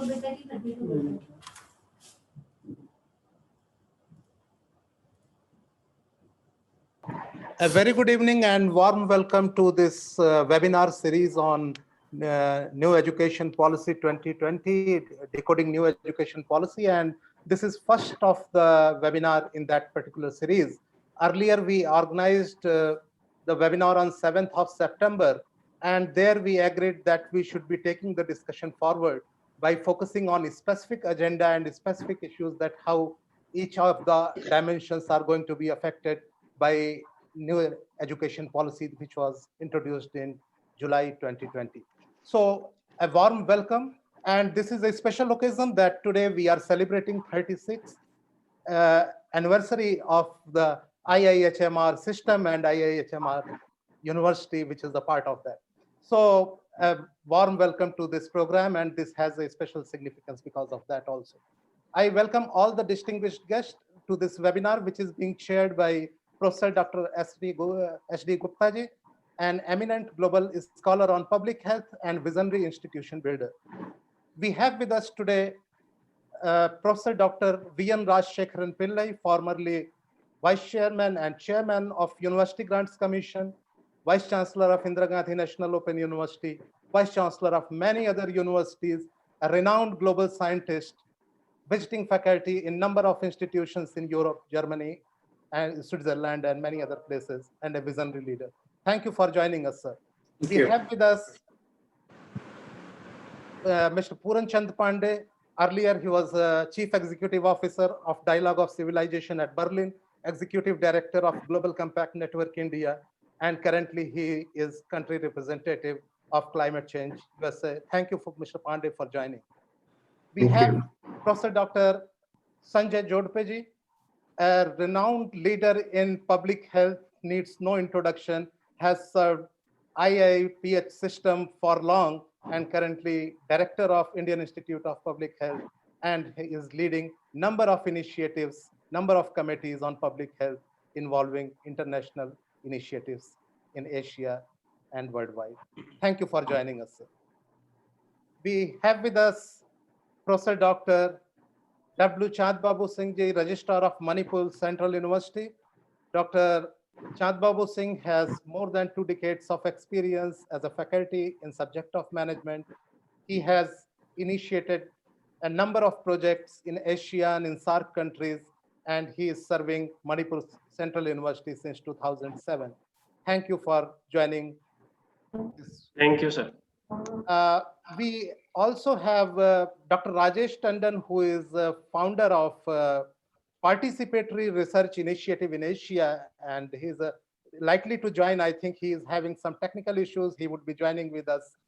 A very good evening and warm welcome to this webinar series on New Education Policy 2020, Decoding New Education Policy. And this is first of the webinar in that particular series. Earlier, we organized the webinar on 7th of September, and there we agreed that we should be taking the discussion forward by focusing on a specific agenda and specific issues, that how each of the dimensions are going to be affected by new education policy, which was introduced in July 2020. So a warm welcome. And this is a special occasion that today we are celebrating 36th anniversary of the IIHMR system and IIHMR University, which is a part of that. So a warm welcome to this program, and this has a special significance because of that also. I welcome all the distinguished guests to this webinar, which is being chaired by Professor Dr. Sdg4 ji, an eminent global scholar on public health and visionary institution builder. We have with us today Professor Dr. V.N. Rajshekharan Pillai, formerly Vice Chairman and Chairman of University Grants Commission, Vice Chancellor of Indira Gandhi National Open University, Vice Chancellor of many other universities, a renowned global scientist, visiting faculty in number of institutions in Europe, Germany, and Switzerland, and many other places, and a visionary leader. Thank you for joining us, sir. We have with us Mr. Puran Chand Pandey. Earlier, he was Chief Executive Officer of Dialogue of Civilization at Berlin, Executive Director of Global Compact Network India, and currently he is country representative of Climate Change USA. Thank you, Mr. Pandey, for joining. We have Professor Dr. Sanjay Jodhpe, a renowned leader in public health, needs no introduction, has served IIPH system for long, and currently Director of Indian Institute of Public Health, and he is leading number of initiatives, number of committees on public health involving international initiatives in Asia and worldwide. Thank you for joining us, sir. We have with us Professor Dr. W. Chand Babu Singh ji, Registrar of Manipur Central University. Dr. Chand Babu Singh has more than 2 decades of experience as a faculty in subject of management. He has initiated a number of projects in Asia and in SAARC countries, and he is serving Manipur Central University since 2007. Thank you for joining this. Thank you, sir. We also have Dr. Rajesh Tandon, who is founder of Participatory Research Initiative in Asia, and he's likely to join. I think he is having some technical issues. He would be joining with us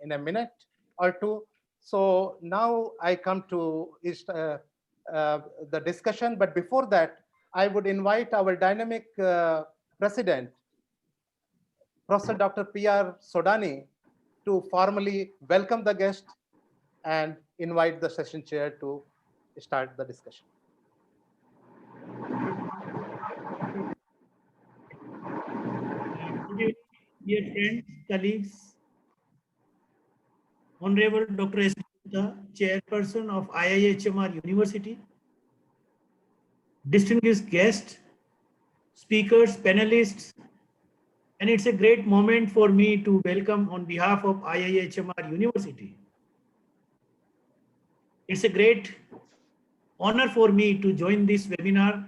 in a minute or two. So now I come to the discussion, but before that, I would invite our dynamic president, Professor Dr. P.R. Sodani, to formally welcome the guest and invite the session chair to start the discussion. Dear friends, colleagues, Honorable Dr. S. Gupta, Chairperson of IIHMR University, distinguished guests, speakers, panelists, and it's a great moment for me to welcome on behalf of IIHMR University. It's a great honor for me to join this webinar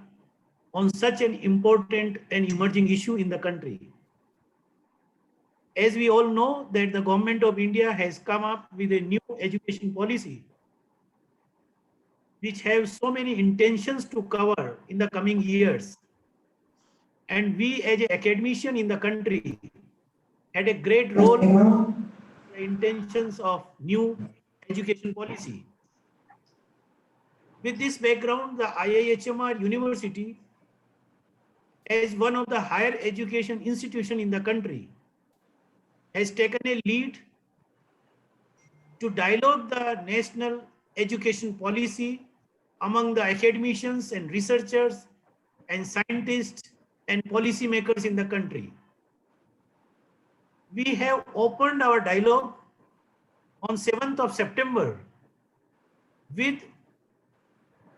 on such an important and emerging issue in the country. As we all know that the government of India has come up with a new education policy, which have so many intentions to cover in the coming years. And we as an academician in the country had a great role in the intentions of new education policy. With this background, the IIHMR University, as one of the higher education institutions in the country, has taken a lead to dialogue the national education policy among the academicians and researchers and scientists and policymakers in the country. We have opened our dialogue on 7th of September with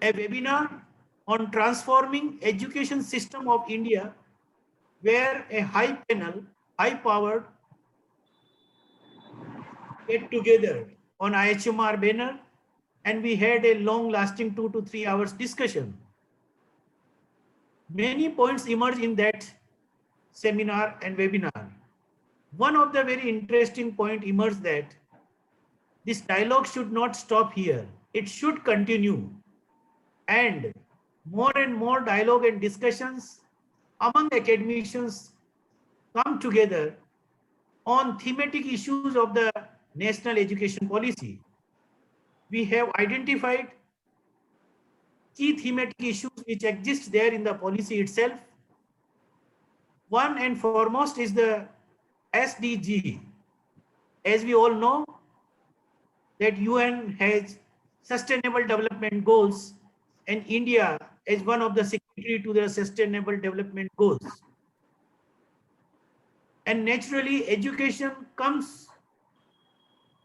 a webinar on transforming education system of India, where a high panel, high powered, get together on IIHMR banner, and we had a long lasting 2 to 3 hours discussion. Many points emerged in that seminar and webinar. One of the very interesting point emerged that this dialogue should not stop here. It should continue, and more dialogue and discussions among academicians come together on thematic issues of the national education policy. We have identified key thematic issues which exist there in the policy itself. One and foremost is the SDG. As we all know, that UN has sustainable development goals, and India is one of the signatory to the sustainable development goals. And naturally, education comes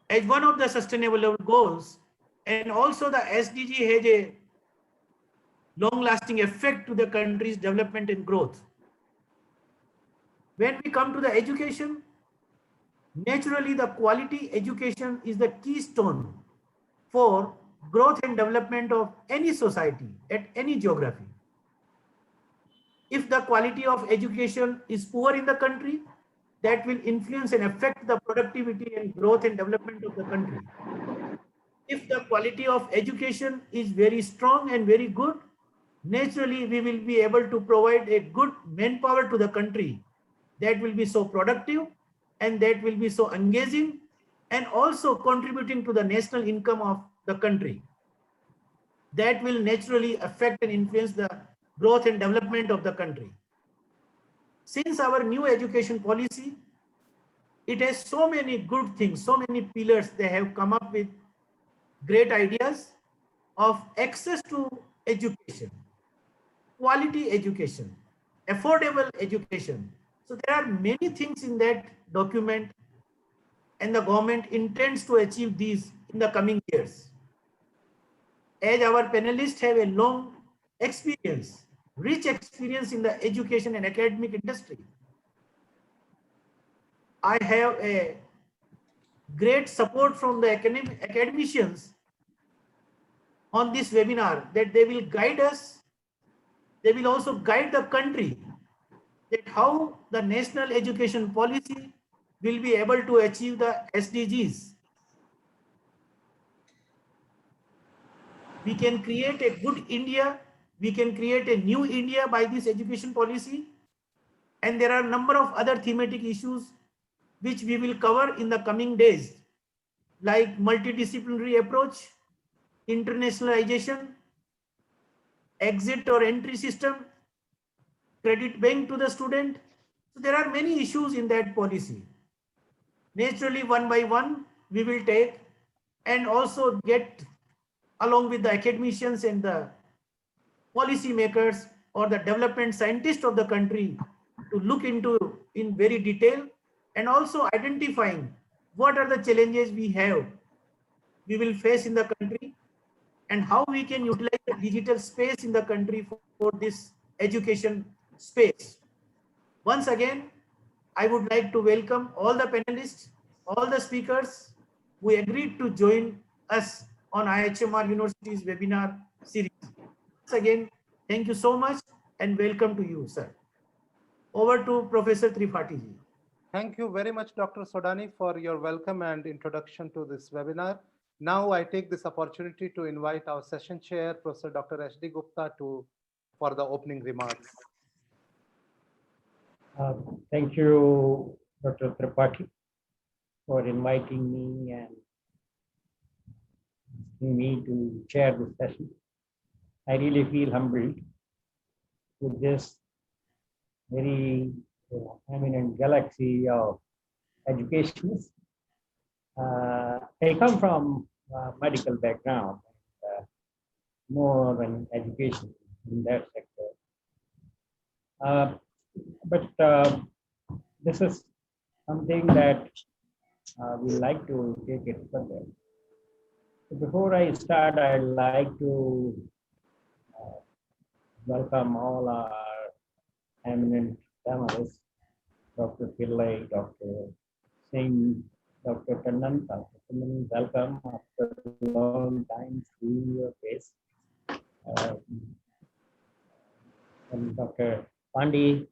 as one of the sustainable goals, and also the SDG has a long-lasting effect to the country's development and growth. When we come to the education, naturally the quality education is the keystone for growth and development of any society at any geography. If the quality of education is poor in the country, that will influence and affect the productivity and growth and development of the country. If the quality of education is very strong and very good, naturally we will be able to provide a good manpower to the country that will be so productive and that will be so engaging and also contributing to the national income of the country. That will naturally affect and influence the growth and development of the country. Since our new education policy, it has so many good things, so many pillars. They have come up with great ideas of access to education, quality education, affordable education. So there are many things in that document, and the government intends to achieve these in the coming years. As our panelists have a long experience, rich experience in the education and academic industry, I have a great support from the academicians on this webinar that they will guide us. They will also guide the country that how the national education policy will be able to achieve the SDGs. We can create a good India. We can create a new India by this education policy. And there are a number of other thematic issues which we will cover in the coming days, like multidisciplinary approach, internationalization, exit or entry system, credit bank to the student. So there are many issues in that policy. Naturally, one by one, we will take and also get along with the academicians and the policy makers or the development scientists of the country to look into in very detail, and also identifying what are the challenges we will face in the country, and how we can utilize the digital space in the country for this education space. Once again, I would like to welcome all the panelists, all the speakers who agreed to join us on IIHMR University's webinar series. Once again, thank you so much and welcome to you, sir. Over to Professor Tripathi ji. Thank you very much, Dr. Sodani, for your welcome and introduction to this webinar. Now I take this opportunity to invite our session chair, Professor Dr. SD Gupta, for the opening remarks. Thank you, Dr. Tripathi, for inviting me and asking me to chair this session. I really feel humbled with this very eminent galaxy of educationists. I come from a medical background, more than education in that sector. But this is something that we like to take it further. Before I start, I'd like to welcome all our eminent panelists, Dr. Pillai, Dr. Singh, Dr. Tandon. Dr. Tandon, welcome after a long time seeing your face. And Dr. Pandi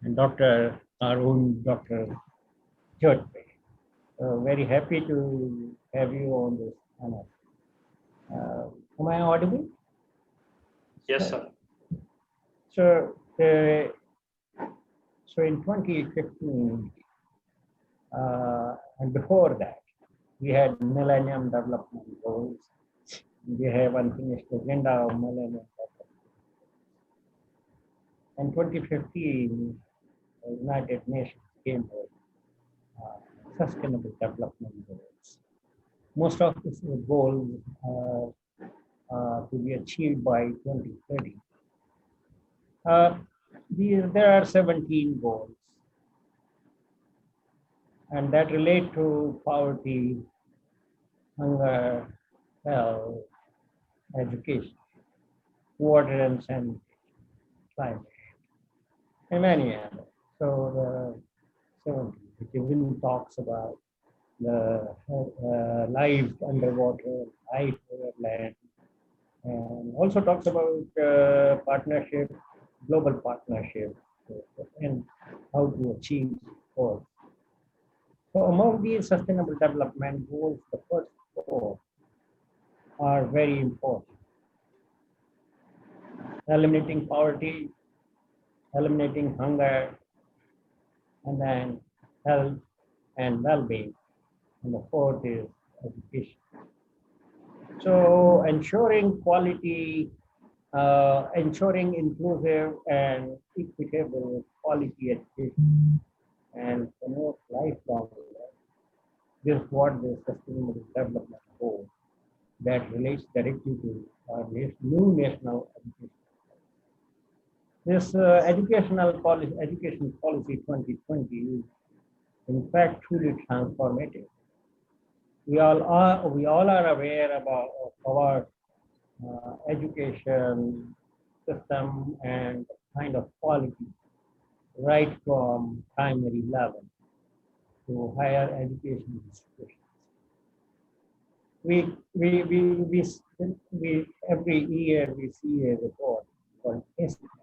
and Dr. Arun, Dr. Jodhpur. Very happy to have you on this panel. Am I audible? Yes, sir. So, so in 2015, and before that, we had Millennium Development Goals. We have unfinished agenda of Millennium Development. In 2015, the United Nations came with Sustainable Development Goals. Most of these goals are to be achieved by 2030. There are 17 goals, and that relate to poverty, hunger, health, education, water and sanitation, climate, and many others. So the 17, which even talks about the life underwater, life over land, and also talks about partnership, global partnership, and how to achieve goals. So among these sustainable development goals, the first four are very important. Eliminating poverty, eliminating hunger, and then health and well-being. And the fourth is education. So ensuring quality, ensuring inclusive and equitable quality education and promote lifelong learning. This is what the Sustainable Development Goal that relates directly to our new national education. This education policy 2020 is in fact truly transformative. We all are aware about our education system and kind of quality, right from primary level to higher education institutions. We every year we see a report called SDGs.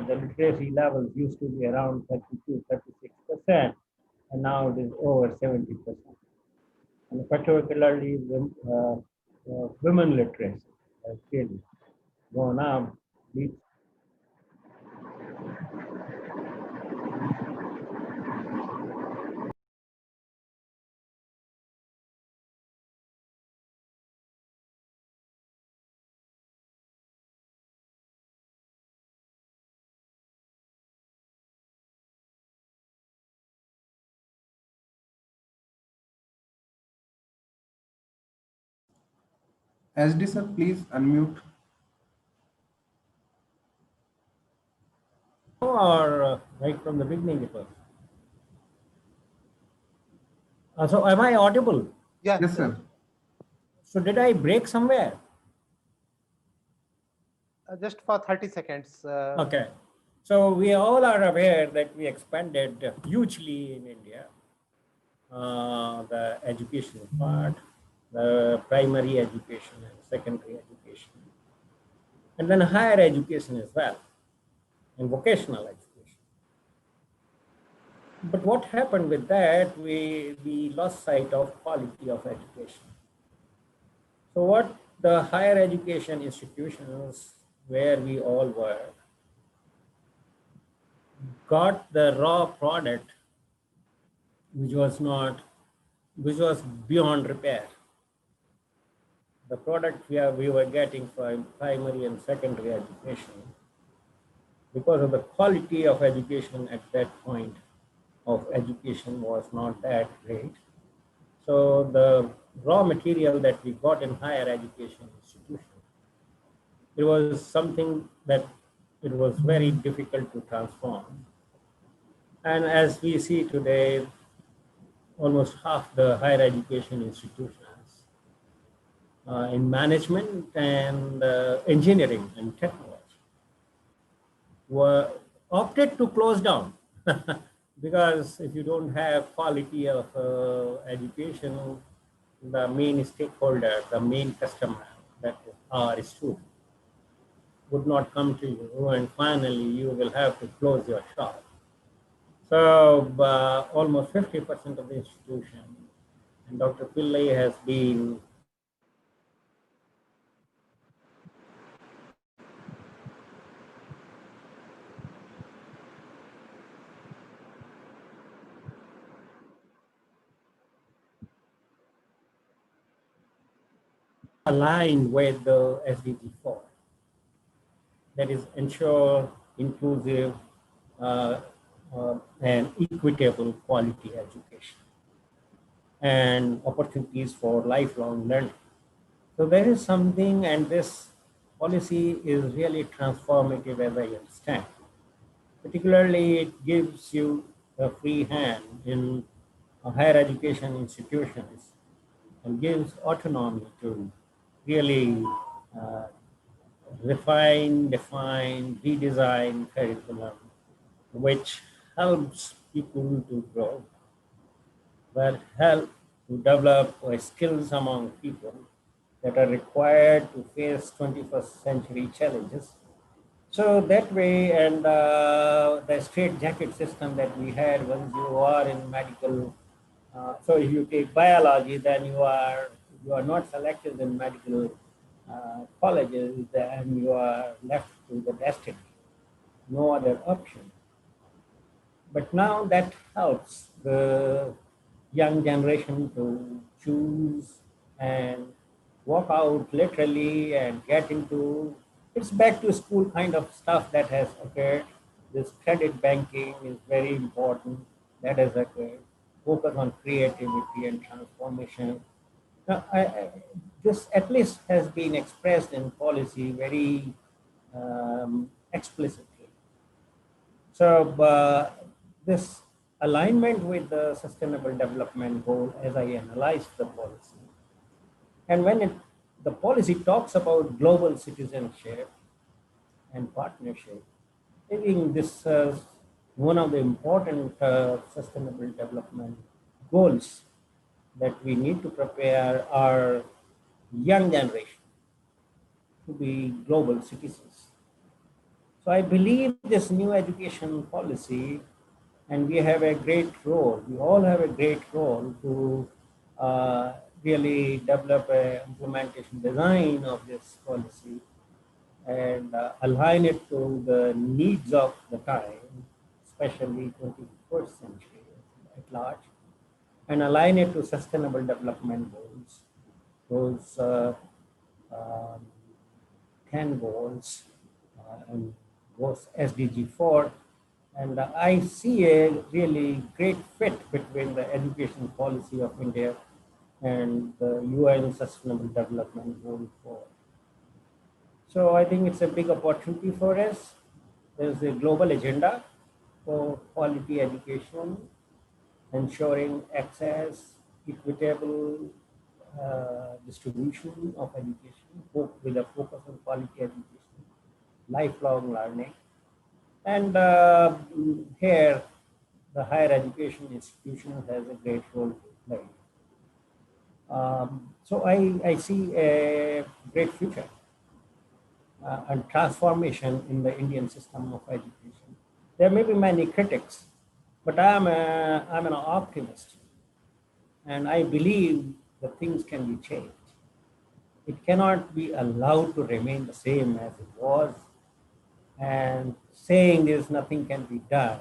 The literacy levels used to be around 32-36%, and now it is over 70%. And particularly women literacy has really gone up. SD sir, please unmute. Or right from the beginning it was. So am I audible? Yeah. Yes, sir. So did I break somewhere? Just for 30 seconds. Okay. So we all are aware that we expanded hugely in India, the education part, the primary education and secondary education, and then higher education as well, and vocational education. But what happened with that, we lost sight of quality of education. So what the higher education institutions where we all were got the raw product which was beyond repair. the product we were getting from primary and secondary education, because of the quality of education at that point of education was not that great. So the raw material that we got in higher education institution, it was something that it was very difficult to transform. And as we see today, almost half the higher education institutions in management and engineering and technology were opted to close down because if you don't have quality of education, the main stakeholder, the main customer, that is our student, would not come to you, and finally you will have to close your shop. So almost 50% of the institution, and Dr. Pillai has been aligned with the SDG4, that is ensure inclusive and equitable quality education and opportunities for lifelong learning. So there is something, and this policy is really transformative as I understand. Particularly, it gives you a free hand in higher education institutions and gives autonomy to really refine, define, redesign curriculum, which helps people to grow, but help to develop skills among people that are required to face 21st century challenges. So that way, and the straight jacket system that we had once you are in medical, so if you take biology, then you are not selected in medical colleges, then you are left to the destiny, no other option. But now that helps the young generation to choose and walk out literally and get into, it's back to school kind of stuff that has occurred. This credit banking is very important, that has occurred. Focus on creativity and transformation. Now, this at least has been expressed in policy very explicitly. So this alignment with the Sustainable Development Goal, as I analyzed the policy, and when the policy talks about global citizenship and partnership, I think this is one of the important sustainable development goals that we need to prepare our young generation to be global citizens. So I believe this new education policy, and we have a great role, we all have a great role to really develop an implementation design of this policy and align it to the needs of the time, especially 21st century at large, and align it to sustainable development goals, those 10 goals and goes SDG4. And I see a really great fit between the education policy of India and the UN Sustainable Development Goal 4. So I think it's a big opportunity for us. There's a global agenda for quality education, ensuring access, equitable distribution of education with a focus on quality education, lifelong learning. And here, the higher education institution has a great role to play. So I see a great future and transformation in the Indian system of education. There may be many critics, but I'm an optimist, and I believe that things can be changed. It cannot be allowed to remain the same as it was, and saying there's nothing can be done,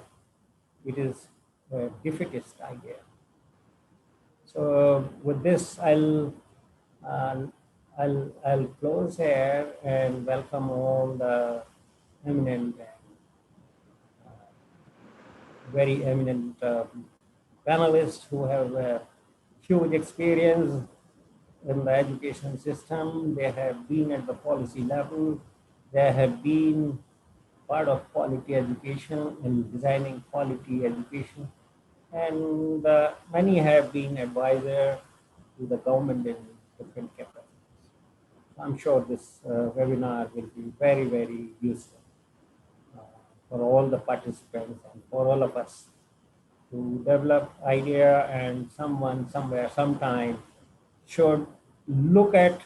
it is a defeatist idea. So with this, I'll I'll close here and welcome all the eminent, very eminent panelists who have huge experience in the education system. They have been at the policy level. They have been part of quality education in designing quality education. And many have been advisor to the government in different capacities. I'm sure this webinar will be very, very useful for all the participants and for all of us to develop idea, and someone somewhere sometime should look at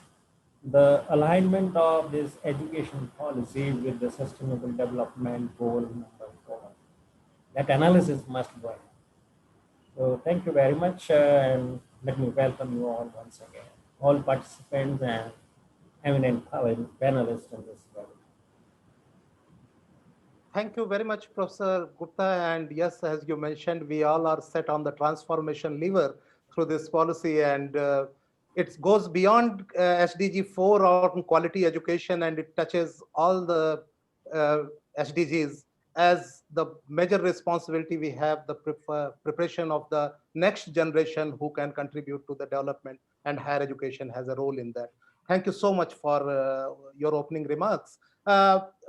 the alignment of this education policy with the sustainable development goal number 4. That analysis must go on. So thank you very much, and let me welcome you all once again, all participants and eminent panelists in this webinar. Thank you very much, Professor Gupta. And yes, as you mentioned, we all are set on the transformation lever through this policy, and it goes beyond SDG4 on quality education, and it touches all the SDGs as the major responsibility we have, the preparation of the next generation who can contribute to the development, and higher education has a role in that. Thank you so much for your opening remarks.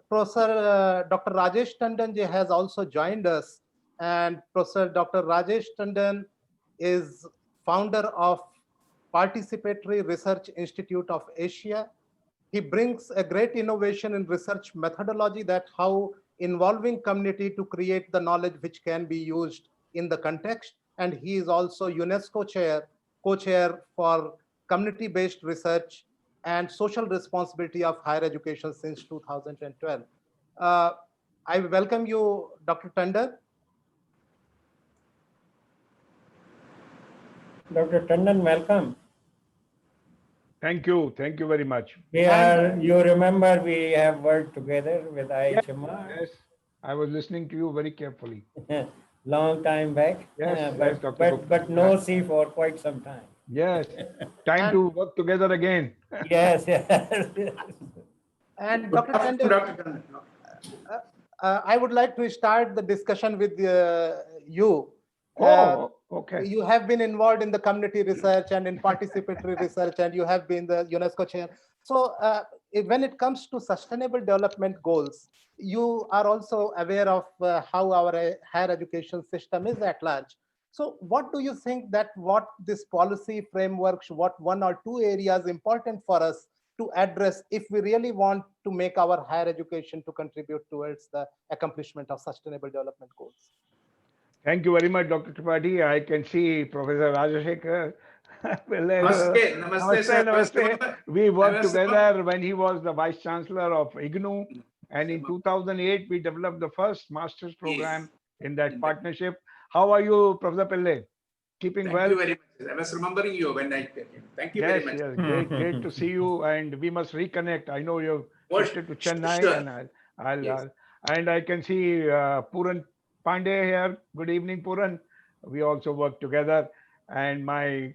Professor Dr. Rajesh Tandon ji has also joined us, and Professor Dr. Rajesh Tandon is founder of Participatory Research Institute of Asia. He brings a great innovation in research methodology that how involving community to create the knowledge which can be used in the context. And he is also UNESCO Chair, Co-chair for community-based research and social responsibility of higher education since 2012. I welcome you, Dr. Tandon. Dr. Tandon, welcome. Thank you. Thank you very much. You remember we have worked together with IIHMR? Yes, I was listening to you very carefully. Long time back. Yes, but, Dr. but, Gupta. but no see for quite some time. Yes, time to work together again. Yes, yes. And Dr. Tandon, I would like to start the discussion with you. Okay. You have been involved in the community research and in participatory research, and you have been the UNESCO chair. So when it comes to sustainable development goals, you are also aware of how our higher education system is at large. So what do you think that what this policy frameworks, what one or two areas important for us to address if we really want to make our higher education to contribute towards the accomplishment of sustainable development goals? Thank you very much, Dr. Tripathi. I can see Professor Rajashekar. Namaste. We worked together when he was the Vice Chancellor of IGNU. And in 2008, we developed the first master's program in that partnership. How are you, Professor Pillai? Keeping well? Thank you very much. I was remembering you when I came. Thank you very much. Yes, great to see you. And we must reconnect. I know you've shifted to Chennai, Sure. and I can see Puran Pandey here. Good evening, Puran. We also work together. And my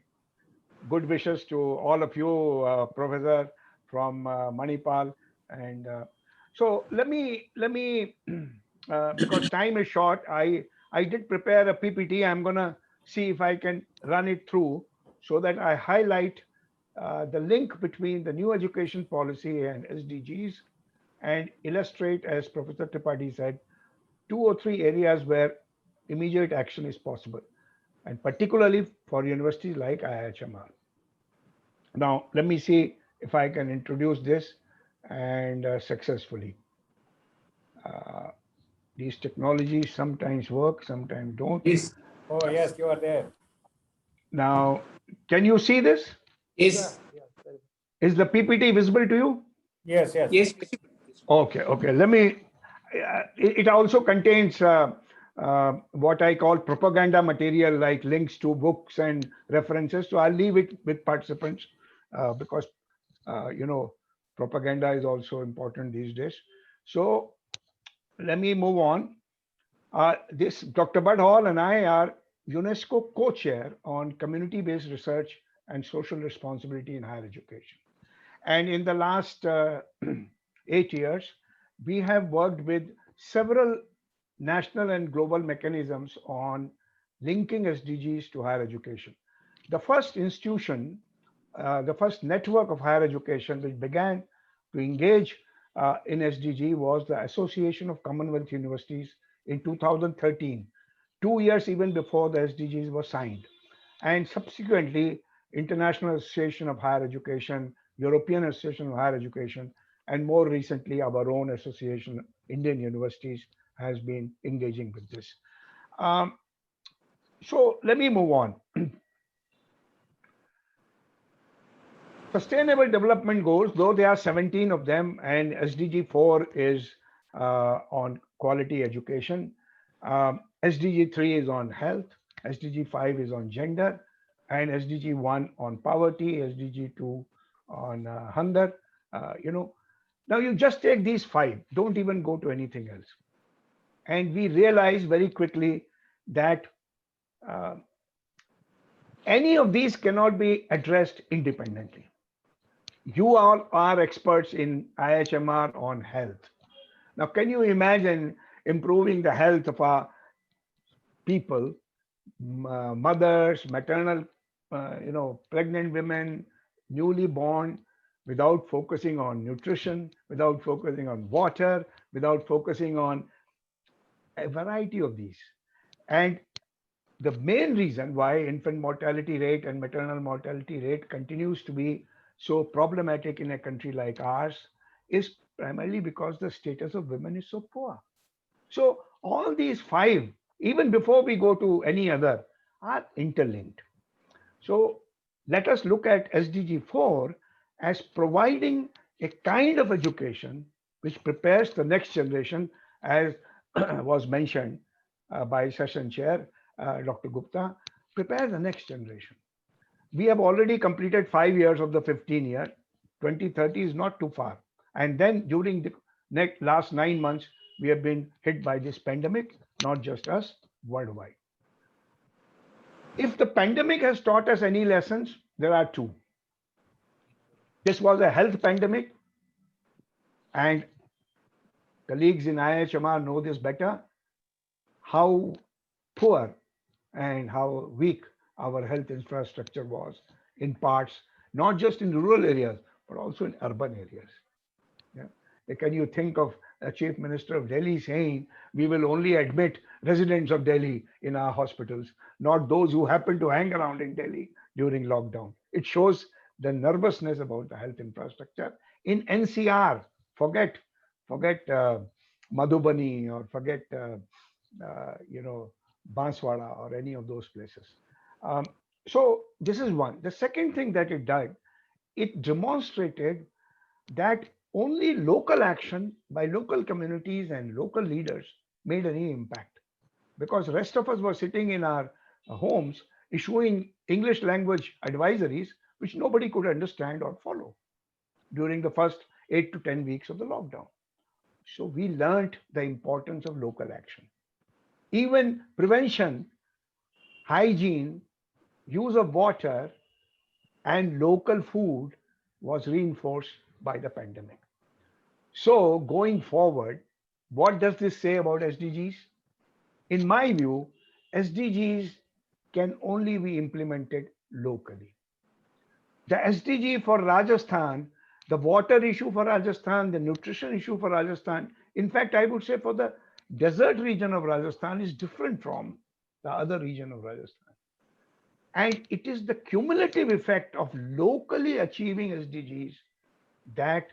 good wishes to all of you, Professor from Manipal. And so let me because time is short, I did prepare a PPT. I'm gonna see if I can run it through so that I highlight the link between the new education policy and SDGs and illustrate, as Professor Tripathi said, 2 or 3 areas where immediate action is possible, and particularly for universities like IIHMR. Now, let me see if I can introduce this and successfully. These technologies sometimes work, sometimes don't. Yes. Oh, yes, you are there. Now, can you see this? Yes. Is the PPT visible to you? Yes. Okay. Let me, it also contains what I call propaganda material, like links to books and references. So I'll leave it with participants because, propaganda is also important these days. So let me move on. This Dr. Bud Hall and I are UNESCO Co-chair on community-based research and social responsibility in higher education. And in the last 8 years, we have worked with several national and global mechanisms on linking SDGs to higher education. The first institution, the first network of higher education which began to engage in SDG was the Association of Commonwealth Universities in 2013, 2 years even before the SDGs were signed. And subsequently, International Association of Higher Education, European Association of Higher Education, and more recently, our own association, Indian Universities, has been engaging with this. So let me move on. Sustainable Development Goals, though there are 17 of them, and SDG4 is on quality education. SDG3 is on health, SDG5 is on gender, and SDG1 on poverty, SDG2 on hunger. Now you just take these 5, don't even go to anything else. And we realize very quickly that any of these cannot be addressed independently. You all are experts in IIHMR on health. Now, can you imagine improving the health of our people, mothers, maternal, pregnant women, newly born, without focusing on nutrition, without focusing on water, without focusing on a variety of these? And the main reason why infant mortality rate and maternal mortality rate continues to be so problematic in a country like ours is primarily because the status of women is so poor. So all these 5, even before we go to any other, are interlinked. So let us look at SDG4 as providing a kind of education which prepares the next generation, as was mentioned by session chair, Dr. Gupta, prepare the next generation. We have already completed 5 years of the 15-year. 2030 is not too far. And then during the last 9 months, we have been hit by this pandemic, not just us, worldwide. If the pandemic has taught us any lessons, there are 2. This was a health pandemic, and colleagues in IIHMR know this better, how poor and how weak our health infrastructure was in parts, not just in rural areas, but also in urban areas. Yeah. Can you think of a chief minister of Delhi saying, we will only admit residents of Delhi in our hospitals, not those who happen to hang around in Delhi during lockdown? It shows the nervousness about the health infrastructure. In NCR, forget Madhubani, or forget Banswara or any of those places. So this is one. The second thing that it did, it demonstrated that only local action by local communities and local leaders made any impact, because the rest of us were sitting in our homes issuing English language advisories which nobody could understand or follow during the first 8 to 10 weeks of the lockdown. So we learned the importance of local action. Even prevention, hygiene, use of water, and local food was reinforced by the pandemic. So going forward, what does this say about SDGs? In my view, SDGs can only be implemented locally. The SDG for Rajasthan, the water issue for Rajasthan, the nutrition issue for Rajasthan, in fact, I would say for the desert region of Rajasthan is different from the other region of Rajasthan. And it is the cumulative effect of locally achieving SDGs that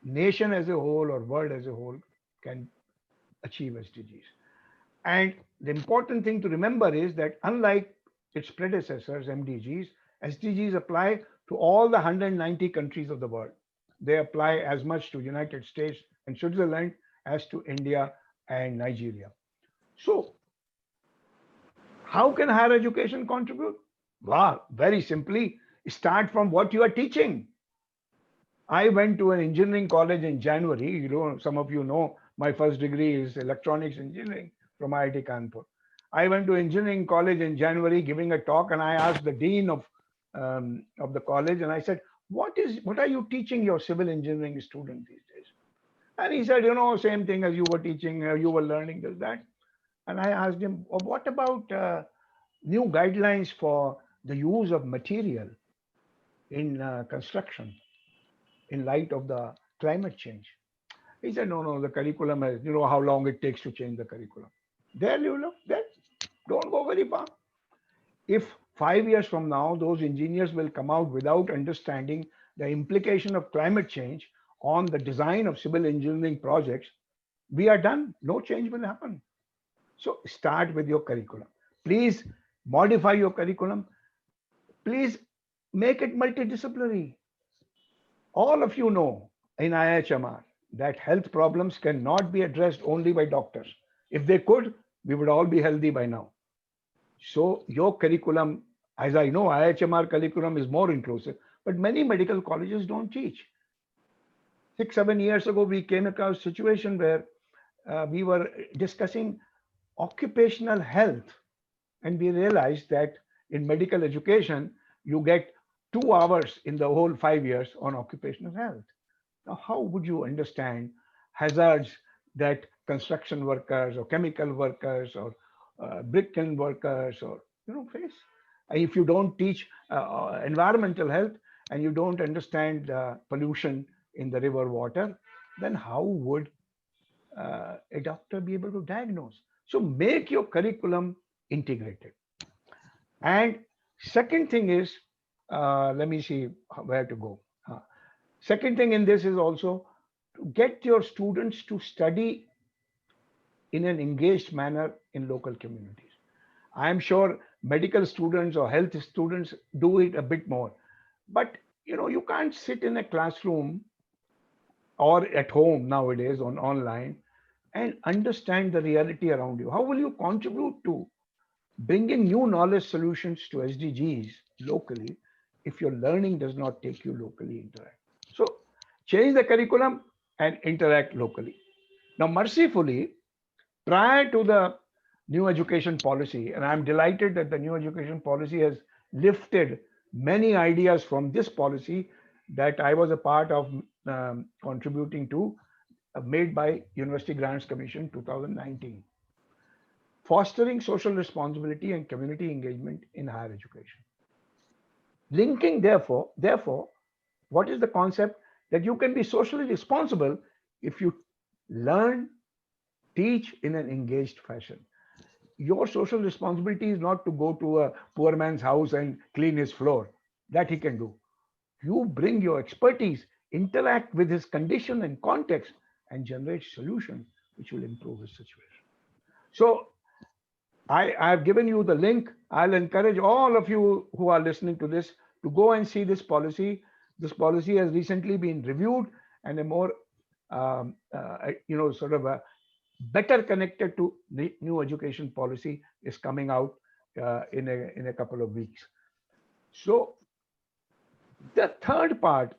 nation as a whole or world as a whole can achieve SDGs. And the important thing to remember is that unlike its predecessors, MDGs, SDGs apply to all the 190 countries of the world. They apply as much to United States and Switzerland as to India and Nigeria. So how can higher education contribute? Well, very simply, start from what you are teaching. I went to an engineering college in January. Some of you know my first degree is electronics engineering from IIT Kanpur. I went to engineering college in January giving a talk, and I asked the dean of the college, and I said, what are you teaching your civil engineering student these days? And he said, same thing as you were teaching, you were learning this, that. And I asked him, what about new guidelines for the use of material in construction in light of the climate change? He said, no, the curriculum has, how long it takes to change the curriculum. There you look, that don't go very far. If 5 years from now, those engineers will come out without understanding the implication of climate change on the design of civil engineering projects, we are done. No change will happen. So start with your curriculum. Please modify your curriculum. Please make it multidisciplinary. All of you know in IIHMR that health problems cannot be addressed only by doctors. If they could, we would all be healthy by now. So your curriculum, as I know, IIHMR curriculum is more inclusive, but many medical colleges don't teach. 6-7 years ago, we came across a situation where we were discussing occupational health, and we realized that in medical education, you get 2 hours in the whole 5 years on occupational health. Now, how would you understand hazards that construction workers or chemical workers or brick kiln workers or face? If you don't teach environmental health and you don't understand pollution in the river water, then how would a doctor be able to diagnose? So make your curriculum integrated. And second thing is, let me see where to go. Second thing in this is also to get your students to study in an engaged manner in local communities. I am sure medical students or health students do it a bit more, but you can't sit in a classroom or at home nowadays on online and understand the reality around you. How will you contribute to bringing new knowledge solutions to SDGs locally if your learning does not take you locally interact? So change the curriculum and interact locally. Now, mercifully, prior to the new education policy, and I'm delighted that the new education policy has lifted many ideas from this policy that I was a part of contributing to, made by University Grants Commission 2019. Fostering social responsibility and community engagement in higher education. Linking, therefore, what is the concept? That you can be socially responsible if you learn, teach in an engaged fashion. Your social responsibility is not to go to a poor man's house and clean his floor. That he can do. You bring your expertise, interact with his condition and context, and generate solutions which will improve his situation. So I've given you the link. I'll encourage all of you who are listening to this to go and see this policy. This policy has recently been reviewed, and a more, sort of a better connected to the new education policy is coming out in a couple of weeks. So the third part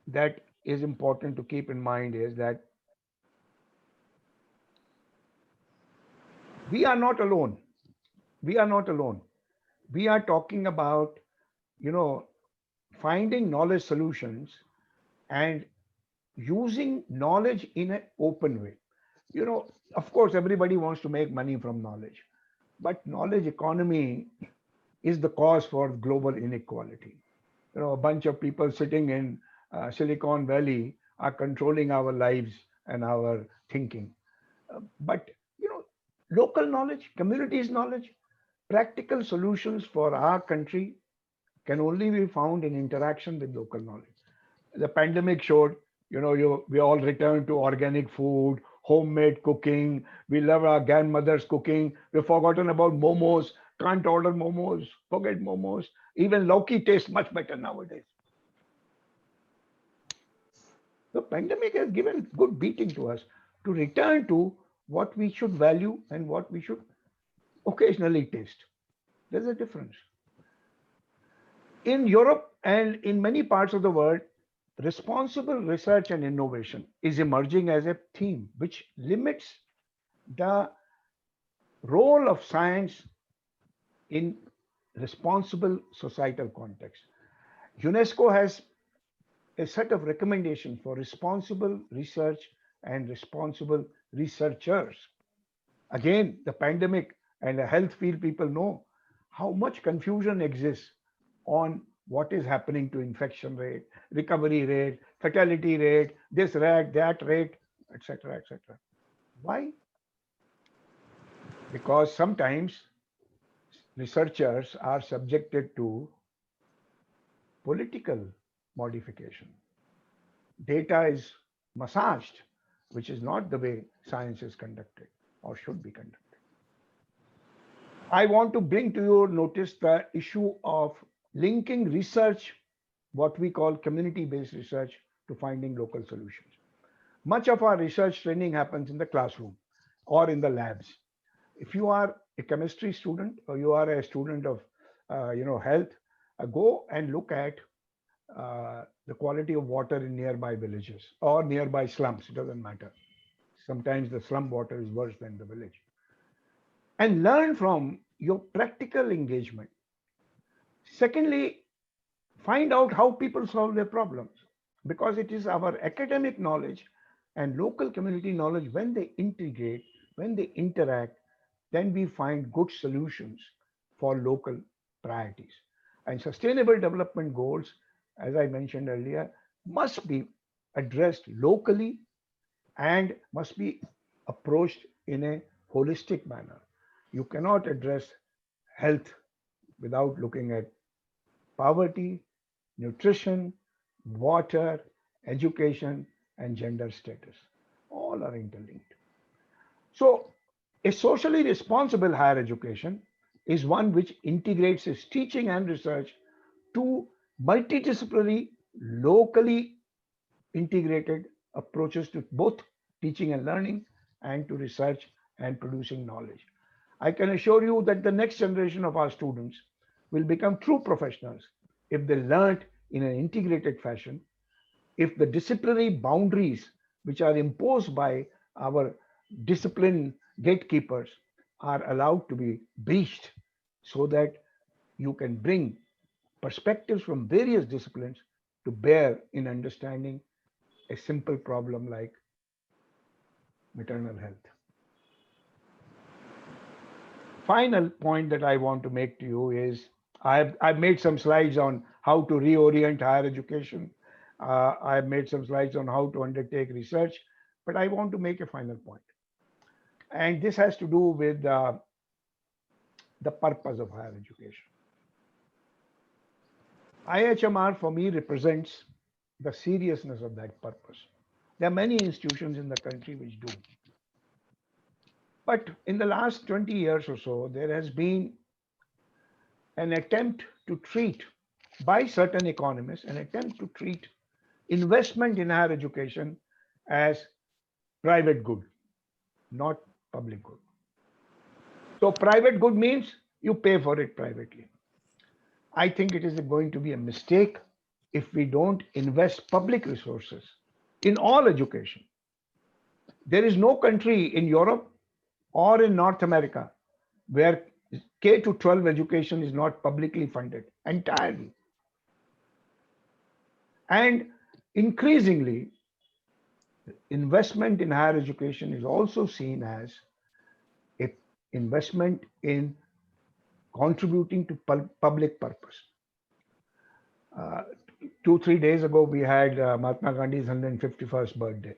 that is important to keep in mind is that we are not alone. We are not alone. We are talking about, finding knowledge solutions and using knowledge in an open way. Of course, everybody wants to make money from knowledge, but knowledge economy is the cause for global inequality. A bunch of people sitting in Silicon Valley are controlling our lives and our thinking. But local knowledge, communities knowledge, practical solutions for our country can only be found in interaction with local knowledge. The pandemic showed, we all returned to organic food, homemade cooking. We love our grandmother's cooking. We've forgotten about momos. Can't order momos. Forget momos. Even Loki tastes much better nowadays. The pandemic has given good beating to us to return to what we should value and what we should occasionally taste. There's a difference. In Europe and in many parts of the world, responsible research and innovation is emerging as a theme which limits the role of science in responsible societal context. UNESCO has a set of recommendations for responsible research and responsible researchers. Again, the pandemic and the health field people know how much confusion exists on what is happening to infection rate, recovery rate, fatality rate, this rate, that rate, etc., etc. Why? Because sometimes researchers are subjected to political modification. Data is massaged, which is not the way science is conducted or should be conducted. I want to bring to your notice the issue of linking research, what we call community-based research, to finding local solutions. Much of our research training happens in the classroom or in the labs. If you are a chemistry student or you are a student of health, go and look at the quality of water in nearby villages or nearby slums. It doesn't matter. Sometimes the slum water is worse than the village. And learn from your practical engagement. Secondly, find out how people solve their problems, because it is our academic knowledge and local community knowledge, when they integrate, when they interact, then we find good solutions for local priorities. And sustainable development goals, as I mentioned earlier, must be addressed locally and must be approached in a holistic manner. You cannot address health without looking at poverty, nutrition, water, education, and gender status. All are interlinked. So a socially responsible higher education is one which integrates its teaching and research to multidisciplinary, locally integrated approaches to both teaching and learning and to research and producing knowledge. I can assure you that the next generation of our students will become true professionals if they learn in an integrated fashion, if the disciplinary boundaries which are imposed by our discipline gatekeepers are allowed to be breached, so that you can bring perspectives from various disciplines to bear in understanding a simple problem like maternal health. Final point that I want to make to you is I've made some slides on how to reorient higher education. I've made some slides on how to undertake research, but I want to make a final point. And this has to do with the purpose of higher education. IIHMR for me represents the seriousness of that purpose. There are many institutions in the country which do. But in the last 20 years or so, there has been an attempt to treat, by certain economists, an attempt to treat investment in higher education as private good, not public good. So private good means you pay for it privately. I think it is going to be a mistake if we don't invest public resources in all education. There is no country in Europe or in North America where K to 12 education is not publicly funded entirely. And increasingly, investment in higher education is also seen as an investment in contributing to public purpose. 2-3 days ago, we had Mahatma Gandhi's 151st birthday.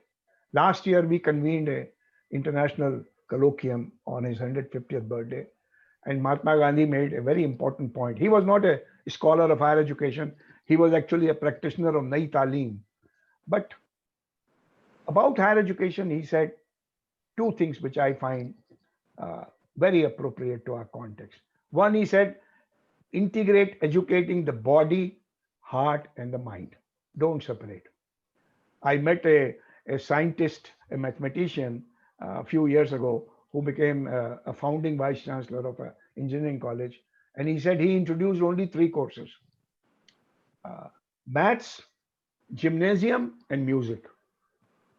Last year, we convened an international colloquium on his 150th birthday. And Mahatma Gandhi made a very important point. He was not a scholar of higher education. He was actually a practitioner of Nai Taaleem. But about higher education, he said two things which I find very appropriate to our context. One, he said, integrate educating the body, heart, and the mind. Don't separate. I met a scientist, a mathematician, a few years ago, who became a founding vice chancellor of an engineering college. And he said he introduced only 3 courses: maths, gymnasium, and music.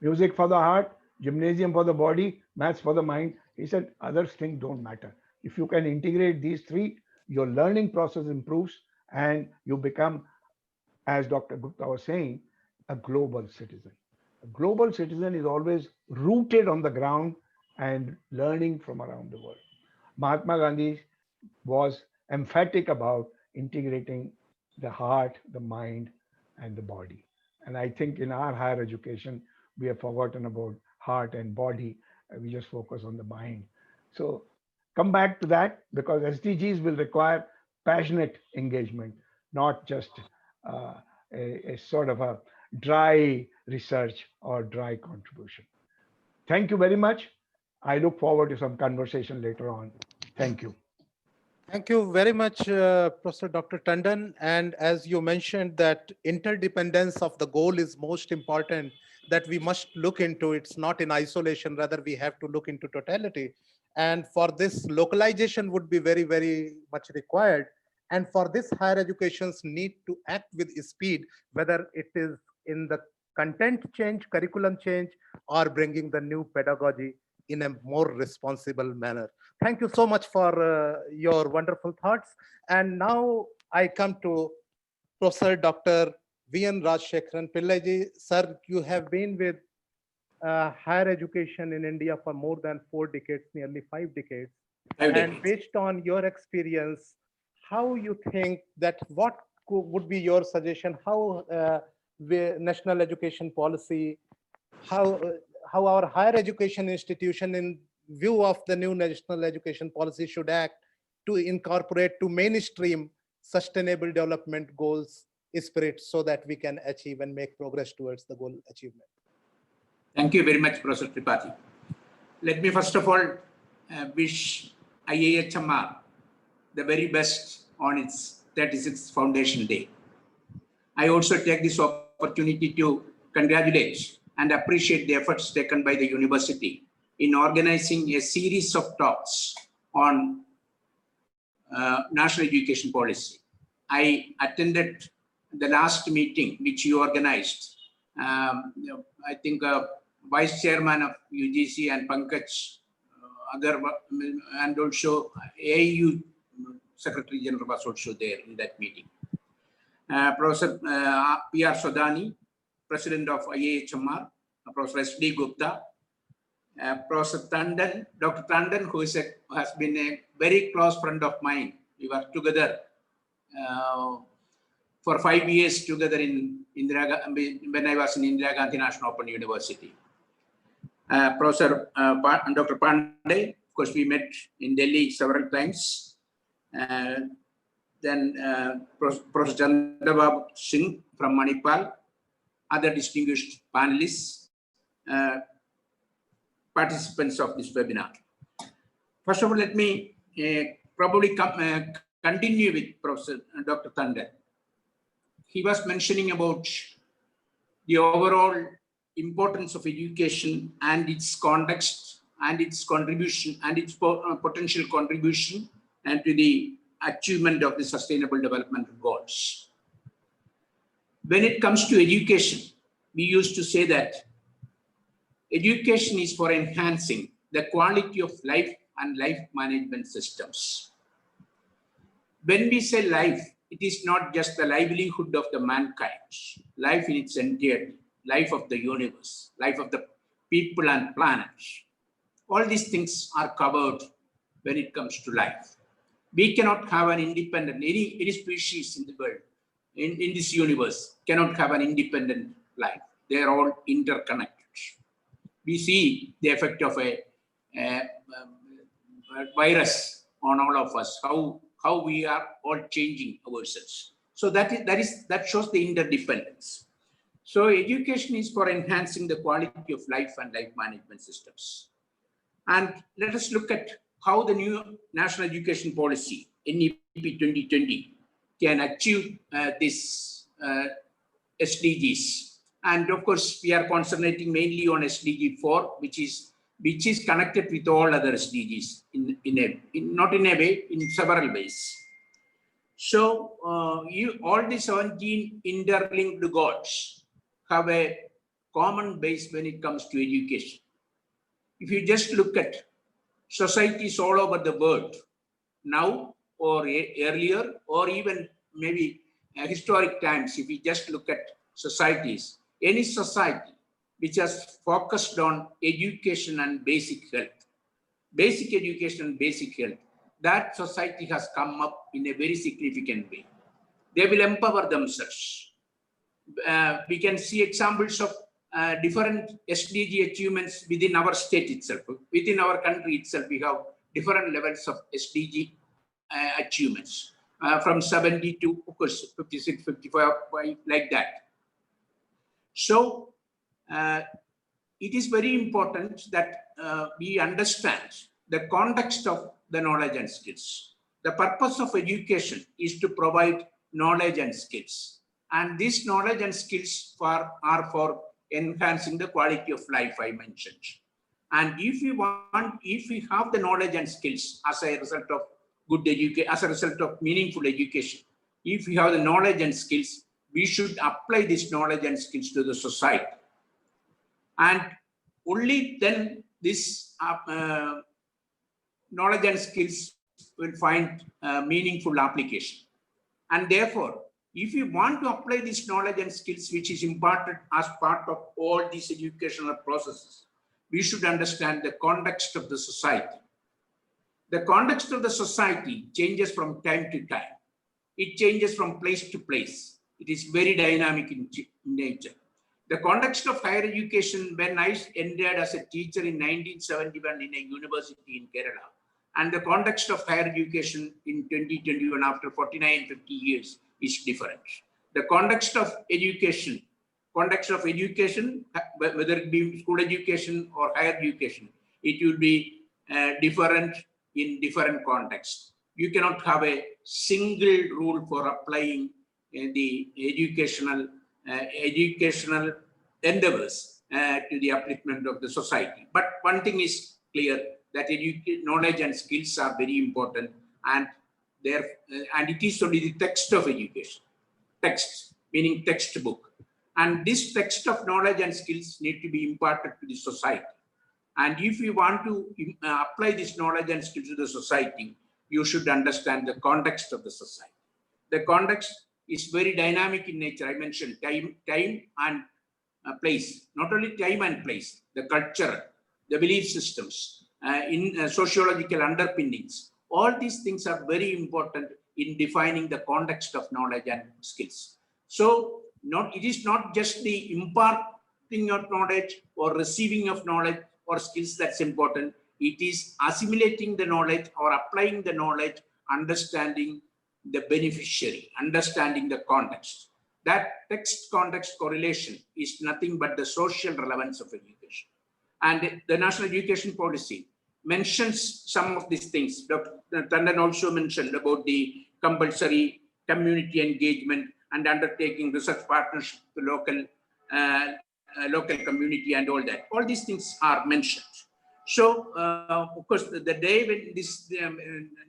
Music for the heart, gymnasium for the body, maths for the mind. He said other things don't matter. If you can integrate these 3, your learning process improves and you become, as Dr. Gupta was saying, a global citizen. A global citizen is always rooted on the ground and learning from around the world. Mahatma Gandhi was emphatic about integrating the heart, the mind, and the body. And I think in our higher education, we have forgotten about heart and body. We just focus on the mind. So come back to that, because SDGs will require passionate engagement, not just a sort of a dry research or dry contribution. Thank you very much. I look forward to some conversation later on. Thank you. Thank you very much, Professor Dr. Tandon. And as you mentioned that interdependence of the goal is most important, that we must look into. It's not in isolation, rather we have to look into totality. And for this, localization would be very, very much required. And for this, higher educations need to act with speed, whether it is in the content change, curriculum change, or bringing the new pedagogy in a more responsible manner. Thank you so much for your wonderful thoughts. And now I come to Professor Dr. V.N. Rajshekharan Pillaiji. Sir, you have been with higher education in India for more than 4 decades, nearly 5 decades. And based on your experience, how you think that what would be your suggestion, how national education policy, how our higher education institution in view of the new national education policy should act to incorporate, to mainstream sustainable development goals spirit, so that we can achieve and make progress towards the goal achievement. Thank you very much, Professor Tripathi. Let me first of all wish IIHMR the very best on its 36th Foundation Day. I also take this opportunity to congratulate and appreciate the efforts taken by the university in organizing a series of talks on national education policy. I attended the last meeting which you organized. I think Vice Chairman of UGC and Pankaj, and also AU Secretary General was also there in that meeting. Professor P.R. Sodani, President of IIHMR, Professor S.D. Gupta, Professor Tandon, Dr. Tandon, who has been a very close friend of mine. We were together for 5 years together in when I was in Indira Gandhi National Open University. Professor Dr. Pandey, of course, we met in Delhi several times. Then Professor Chandrababu Singh from Manipal, other distinguished panelists, participants of this webinar. First of all, let me probably continue with Professor Dr. Tandon. He was mentioning about the overall importance of education and its context and its contribution and its potential contribution and to the achievement of the Sustainable Development Goals. When it comes to education, we used to say that education is for enhancing the quality of life and life management systems. When we say life, it is not just the livelihood of the mankind, life in its entirety, life of the universe, life of the people and planet. All these things are covered when it comes to life. We cannot have an independent, any species in the world, in this universe, cannot have an independent life. They are all interconnected. We see the effect of a virus on all of us, how we are all changing ourselves. So that shows the interdependence. So education is for enhancing the quality of life and life management systems. And let us look at how the new National Education Policy, NEP 2020, can achieve this SDGs. And of course, we are concentrating mainly on Sdg4, which is connected with all other SDGs not in a way, in several ways. So all the 17 interlinked goals have a common base when it comes to education. If you just look at societies all over the world now or earlier, or even maybe historic times, if we just look at societies, any society which has focused on education and basic health, basic education and basic health, that society has come up in a very significant way. They will empower themselves. We can see examples of different SDG achievements within our state itself. Within our country itself, we have different levels of SDG achievements from 70 to, of course, 56, 55, like that. So it is very important that we understand the context of the knowledge and skills. The purpose of education is to provide knowledge and skills. And this knowledge and skills are for enhancing the quality of life I mentioned. And if we have the knowledge and skills as a result of good education, as a result of meaningful education, if we have the knowledge and skills, we should apply this knowledge and skills to the society. And only then this knowledge and skills will find meaningful application. And therefore, if we want to apply this knowledge and skills which is imparted as part of all these educational processes, we should understand the context of the society. The context of the society changes from time to time. It changes from place to place. It is very dynamic in nature. The context of higher education, when I entered as a teacher in 1971 in a university in Kerala, and the context of higher education in 2021 after 49, 50 years is different. The context of education, whether it be school education or higher education, it will be different in different contexts. You cannot have a single rule for applying the educational endeavors to the upliftment of the society. But one thing is clear, that knowledge and skills are very important, and it is only the text of education. Text, meaning textbook. And this text of knowledge and skills need to be imparted to the society. And if you want to apply this knowledge and skills to the society, you should understand the context of the society. The context is very dynamic in nature. I mentioned time and place. Not only time and place, the culture, the belief systems, in sociological underpinnings. All these things are very important in defining the context of knowledge and skills. So it is not just the imparting of knowledge or receiving of knowledge or skills that's important. It is assimilating the knowledge or applying the knowledge, understanding the beneficiary, understanding the context. That text-context correlation is nothing but the social relevance of education. And the National Education Policy mentions some of these things. Dr. Tandon also mentioned about the compulsory community engagement and undertaking research partnership with the local community and all that. All these things are mentioned. So, of course, the day when this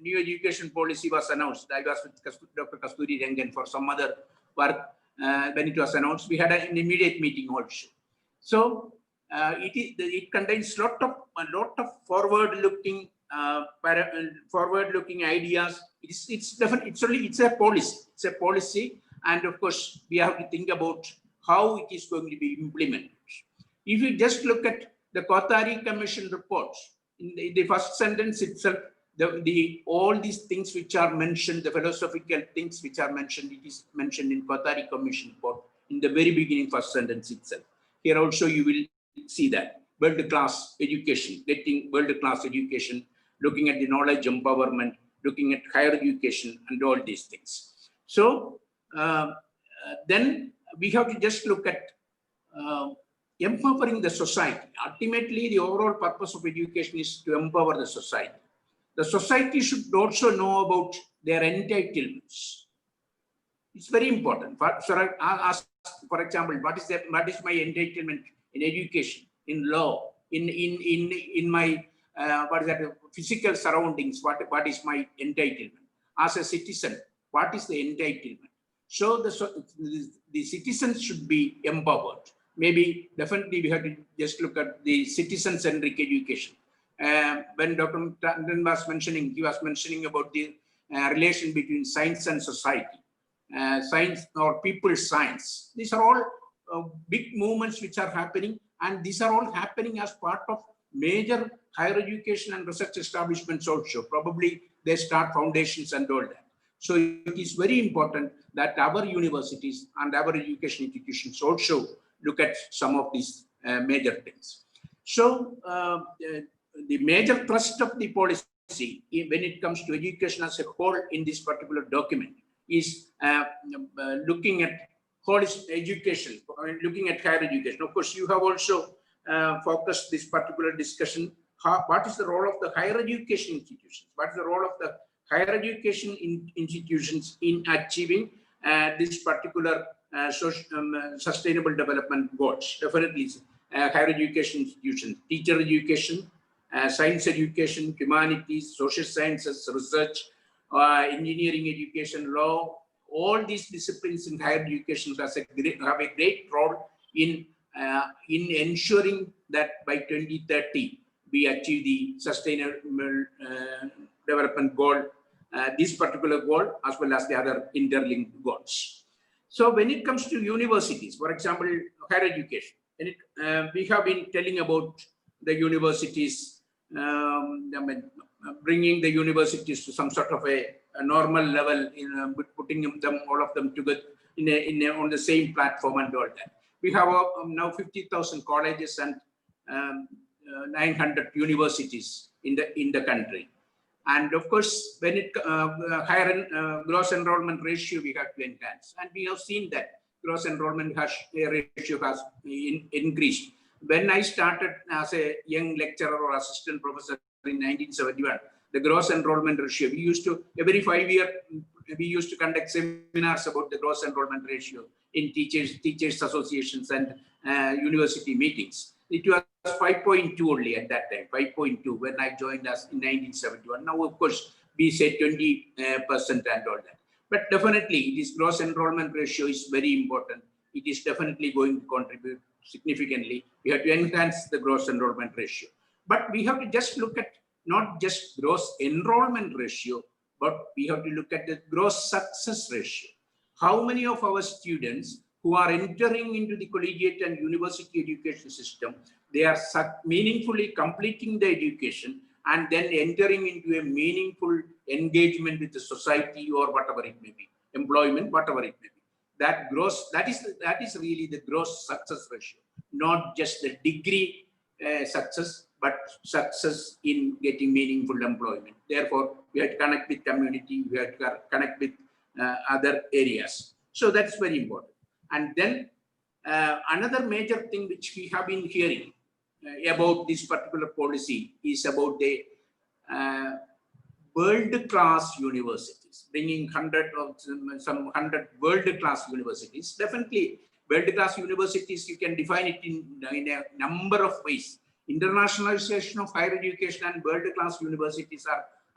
new education policy was announced, I was with Dr. Kasturi Rangan for some other work. When it was announced, we had an immediate meeting also. So, it contains a lot of forward-looking ideas. It's a policy. It's a policy, and of course, we have to think about how it is going to be implemented. If you just look at the Kothari Commission reports, in the first sentence itself, all these things which are mentioned, the philosophical things which are mentioned, it is mentioned in Kothari Commission report in the very beginning, first sentence itself. Here also you will see that world-class education, getting world-class education, looking at the knowledge empowerment, looking at higher education and all these things. So then we have to just look at empowering the society. Ultimately, the overall purpose of education is to empower the society. The society should also know about their entitlements. It's very important. For example, what is my entitlement in education, in law, in my physical surroundings? What is my entitlement as a citizen? What is the entitlement? So the citizens should be empowered. Maybe definitely we have to just look at the citizen-centric education. When Dr. Tandon was mentioning, he was mentioning about the relation between science and society, science or people's science. These are all big movements which are happening, and these are all happening as part of major higher education and research establishments also. Probably they start foundations and all that. So it is very important that our universities and our education institutions also look at some of these major things. So the major thrust of the policy when it comes to education as a whole in this particular document is looking at holistic education, looking at higher education. Of course, you have also focused this particular discussion. What is the role of the higher education institutions? What is the role of the higher education institutions in achieving this particular sustainable development goals? Definitely, higher education institutions, teacher education, science education, humanities, social sciences, research, engineering education, law, all these disciplines in higher education have a great role in ensuring that by 2030 we achieve the sustainable development goal, this particular goal as well as the other interlinked goals. So when it comes to universities, for example, higher education, we have been telling about the universities, bringing the universities to some sort of a normal level, in putting them all of them together on the same platform and all that. We have now 50,000 colleges and 900 universities in the country. And of course, when it higher gross enrollment ratio we have to enhance, and we have seen that gross enrollment ratio has increased. When I started as a young lecturer or assistant professor in 1971, the gross enrollment ratio, we used to, every 5 years, we used to conduct seminars about the gross enrollment ratio in teachers associations and university meetings. It was 5.2 only at that time, 5.2 when I joined us in 1971. Now, of course, we say 20% and all that. But definitely, this gross enrollment ratio is very important. It is definitely going to contribute significantly. We have to enhance the gross enrollment ratio. But we have to just look at not just gross enrollment ratio, but we have to look at the gross success ratio. How many of our students who are entering into the collegiate and university education system, they are meaningfully completing the education and then entering into a meaningful engagement with the society or whatever it may be, employment, whatever it may be. That is really the gross success ratio, not just the degree success, but success in getting meaningful employment. Therefore, we have to connect with community, we have to connect with other areas. So that's very important. And then another major thing which we have been hearing about this particular policy is about the world-class universities, bringing 100 world-class universities. Definitely, world-class universities, you can define it in a number of ways. Internationalization of higher education and world-class universities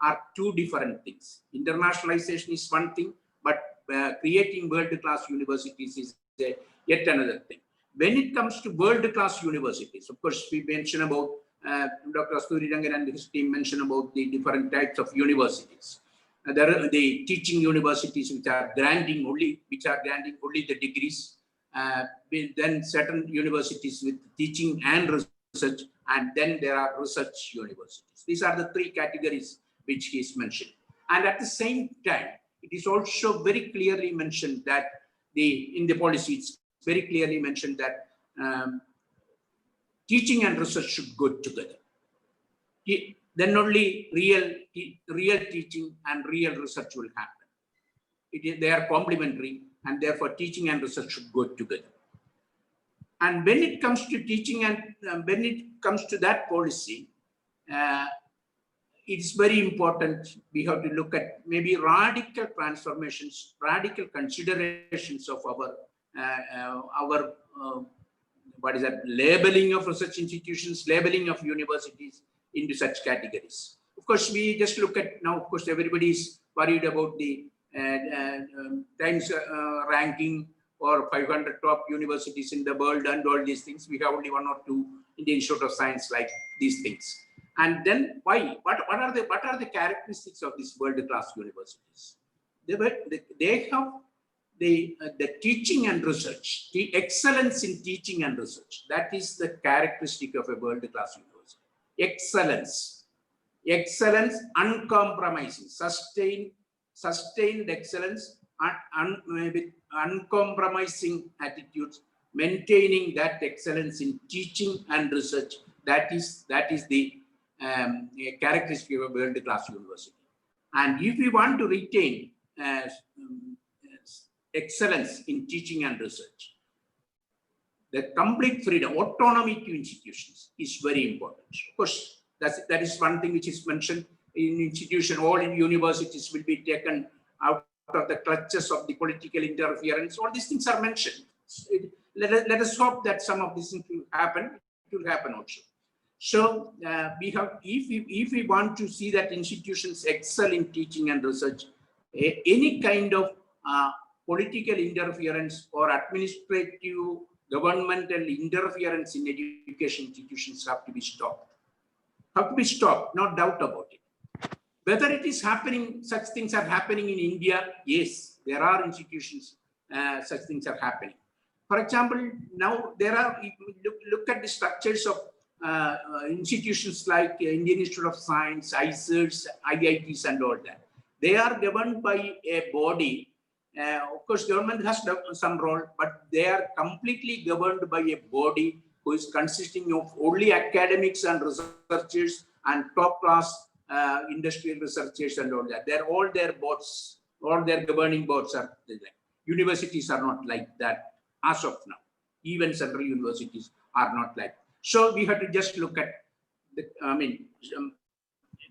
are two different things. Internationalization is one thing, but creating world-class universities is yet another thing. When it comes to world-class universities, of course, we mentioned about Dr. Asturi Rangan and his team mentioned about the different types of universities. There are the teaching universities which are granting only the degrees. Then certain universities with teaching and research, and then there are research universities. These are the three categories which he is mentioned. And at the same time, it is also very clearly mentioned that in the policy, it's very clearly mentioned that teaching and research should go together. Then only real teaching and real research will happen. They are complementary, and therefore teaching and research should go together. And when it comes to teaching and when it comes to that policy, it's very important. We have to look at maybe radical transformations, radical considerations of our what is that, labeling of research institutions, labeling of universities into such categories. Of course, we just look at now, of course, everybody is worried about the Times ranking or 500 top universities in the world and all these things. We have only one or two in the Institute of Science like these things. And then why? What are the characteristics of these world-class universities? They have the teaching and research, the excellence in teaching and research. That is the characteristic of a world-class university. Excellence, uncompromising, sustained excellence, with uncompromising attitudes, maintaining that excellence in teaching and research. That is the characteristic of a world-class university. And if we want to retain excellence in teaching and research, the complete freedom, autonomy to institutions is very important. Of course, that is one thing which is mentioned in institution. All in universities will be taken out of the clutches of the political interference. All these things are mentioned. Let us hope that some of these things will happen. It will happen also. So we have, if we want to see that institutions excel in teaching and research, any kind of political interference or administrative governmental interference in education institutions have to be stopped. No doubt about it. Whether it is happening, such things are happening in India, yes, there are institutions, such things are happening. For example, now there are, look at the structures of institutions like Indian Institute of Science, IISERs, IITs and all that. They are governed by a body. Of course, government has some role, but they are completely governed by a body who is consisting of only academics and researchers and top-class industrial researchers and all that. They're all their boards, all their governing boards are like. Universities are not like that as of now. Even central universities are not like. So we have to just look at the,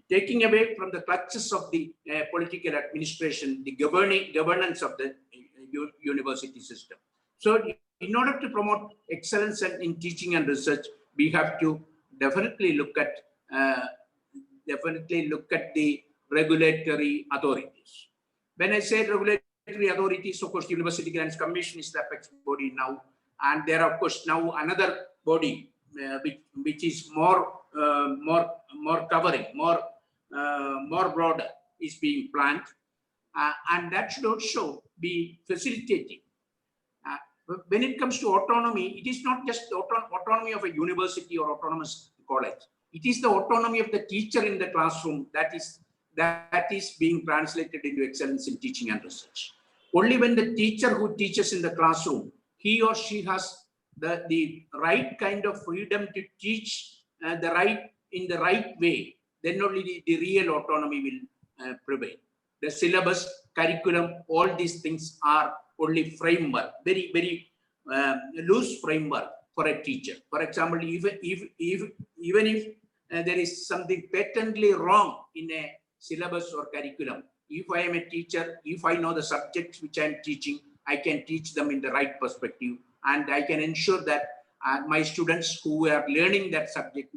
taking away from the clutches of the political administration, the governance of the university system. So in order to promote excellence in teaching and research, we have to definitely look at the regulatory authorities. When I say regulatory authorities, of course, University Grants Commission is the apex body now, and there are, of course, now another body which is more covering, more broader, is being planned, and that should also be facilitating. When it comes to autonomy, it is not just the autonomy of a university or autonomous college. It is the autonomy of the teacher in the classroom that is being translated into excellence in teaching and research. Only when the teacher who teaches in the classroom, he or she has the right kind of freedom to teach in the right way, then only the real autonomy will prevail. The syllabus, curriculum, all these things are only framework, very, very loose framework for a teacher. For example, even if there is something patently wrong in a syllabus or curriculum, if I am a teacher, if I know the subjects which I am teaching, I can teach them in the right perspective, and I can ensure that my students who are learning that subject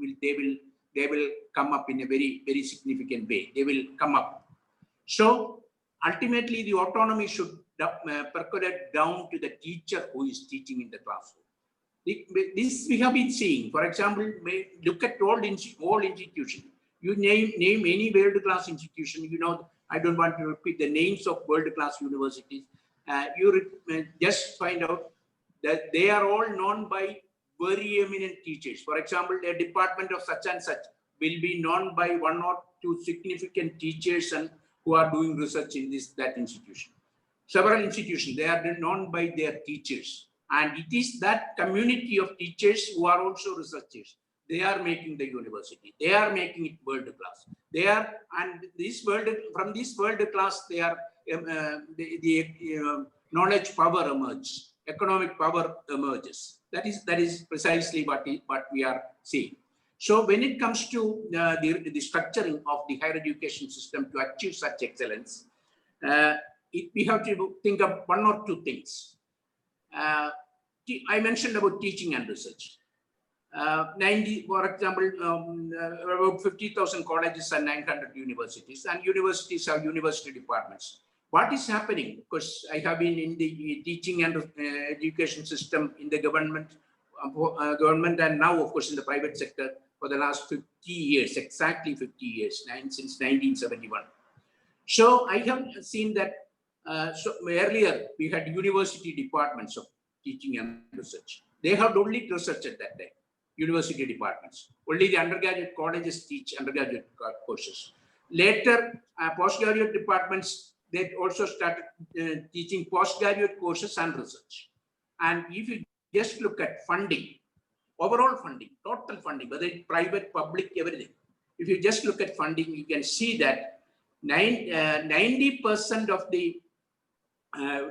they will come up in a very, very significant way. They will come up. So ultimately, the autonomy should percolate down to the teacher who is teaching in the classroom. This we have been seeing. For example, look at all institutions. You name any world-class institution. You know, I don't want to repeat the names of world-class universities. You just find out that they are all known by very eminent teachers. For example, a department of such and such will be known by one or two significant teachers and who are doing research in that institution. Several institutions, they are known by their teachers. And it is that community of teachers who are also researchers. They are making the university. They are making it world class. They are, and from this world class, they are the knowledge power emerges, economic power emerges. That is precisely what we are seeing. So when it comes to the structuring of the higher education system to achieve such excellence, we have to think of one or two things. I mentioned about teaching and research. For example, about 50,000 colleges and 900 universities, and universities have university departments. What is happening? Because I have been in the teaching and education system in the government and now, of course, in the private sector for the last 50 years, exactly 50 years, since 1971. So I have seen that so earlier we had university departments of teaching and research. They had only research at that time, university departments. Only the undergraduate colleges teach undergraduate courses. Later, postgraduate departments, they also started teaching postgraduate courses and research. And if you just look at funding, overall funding, total funding, whether it's private, public, everything. If you just look at funding, you can see that 90% of the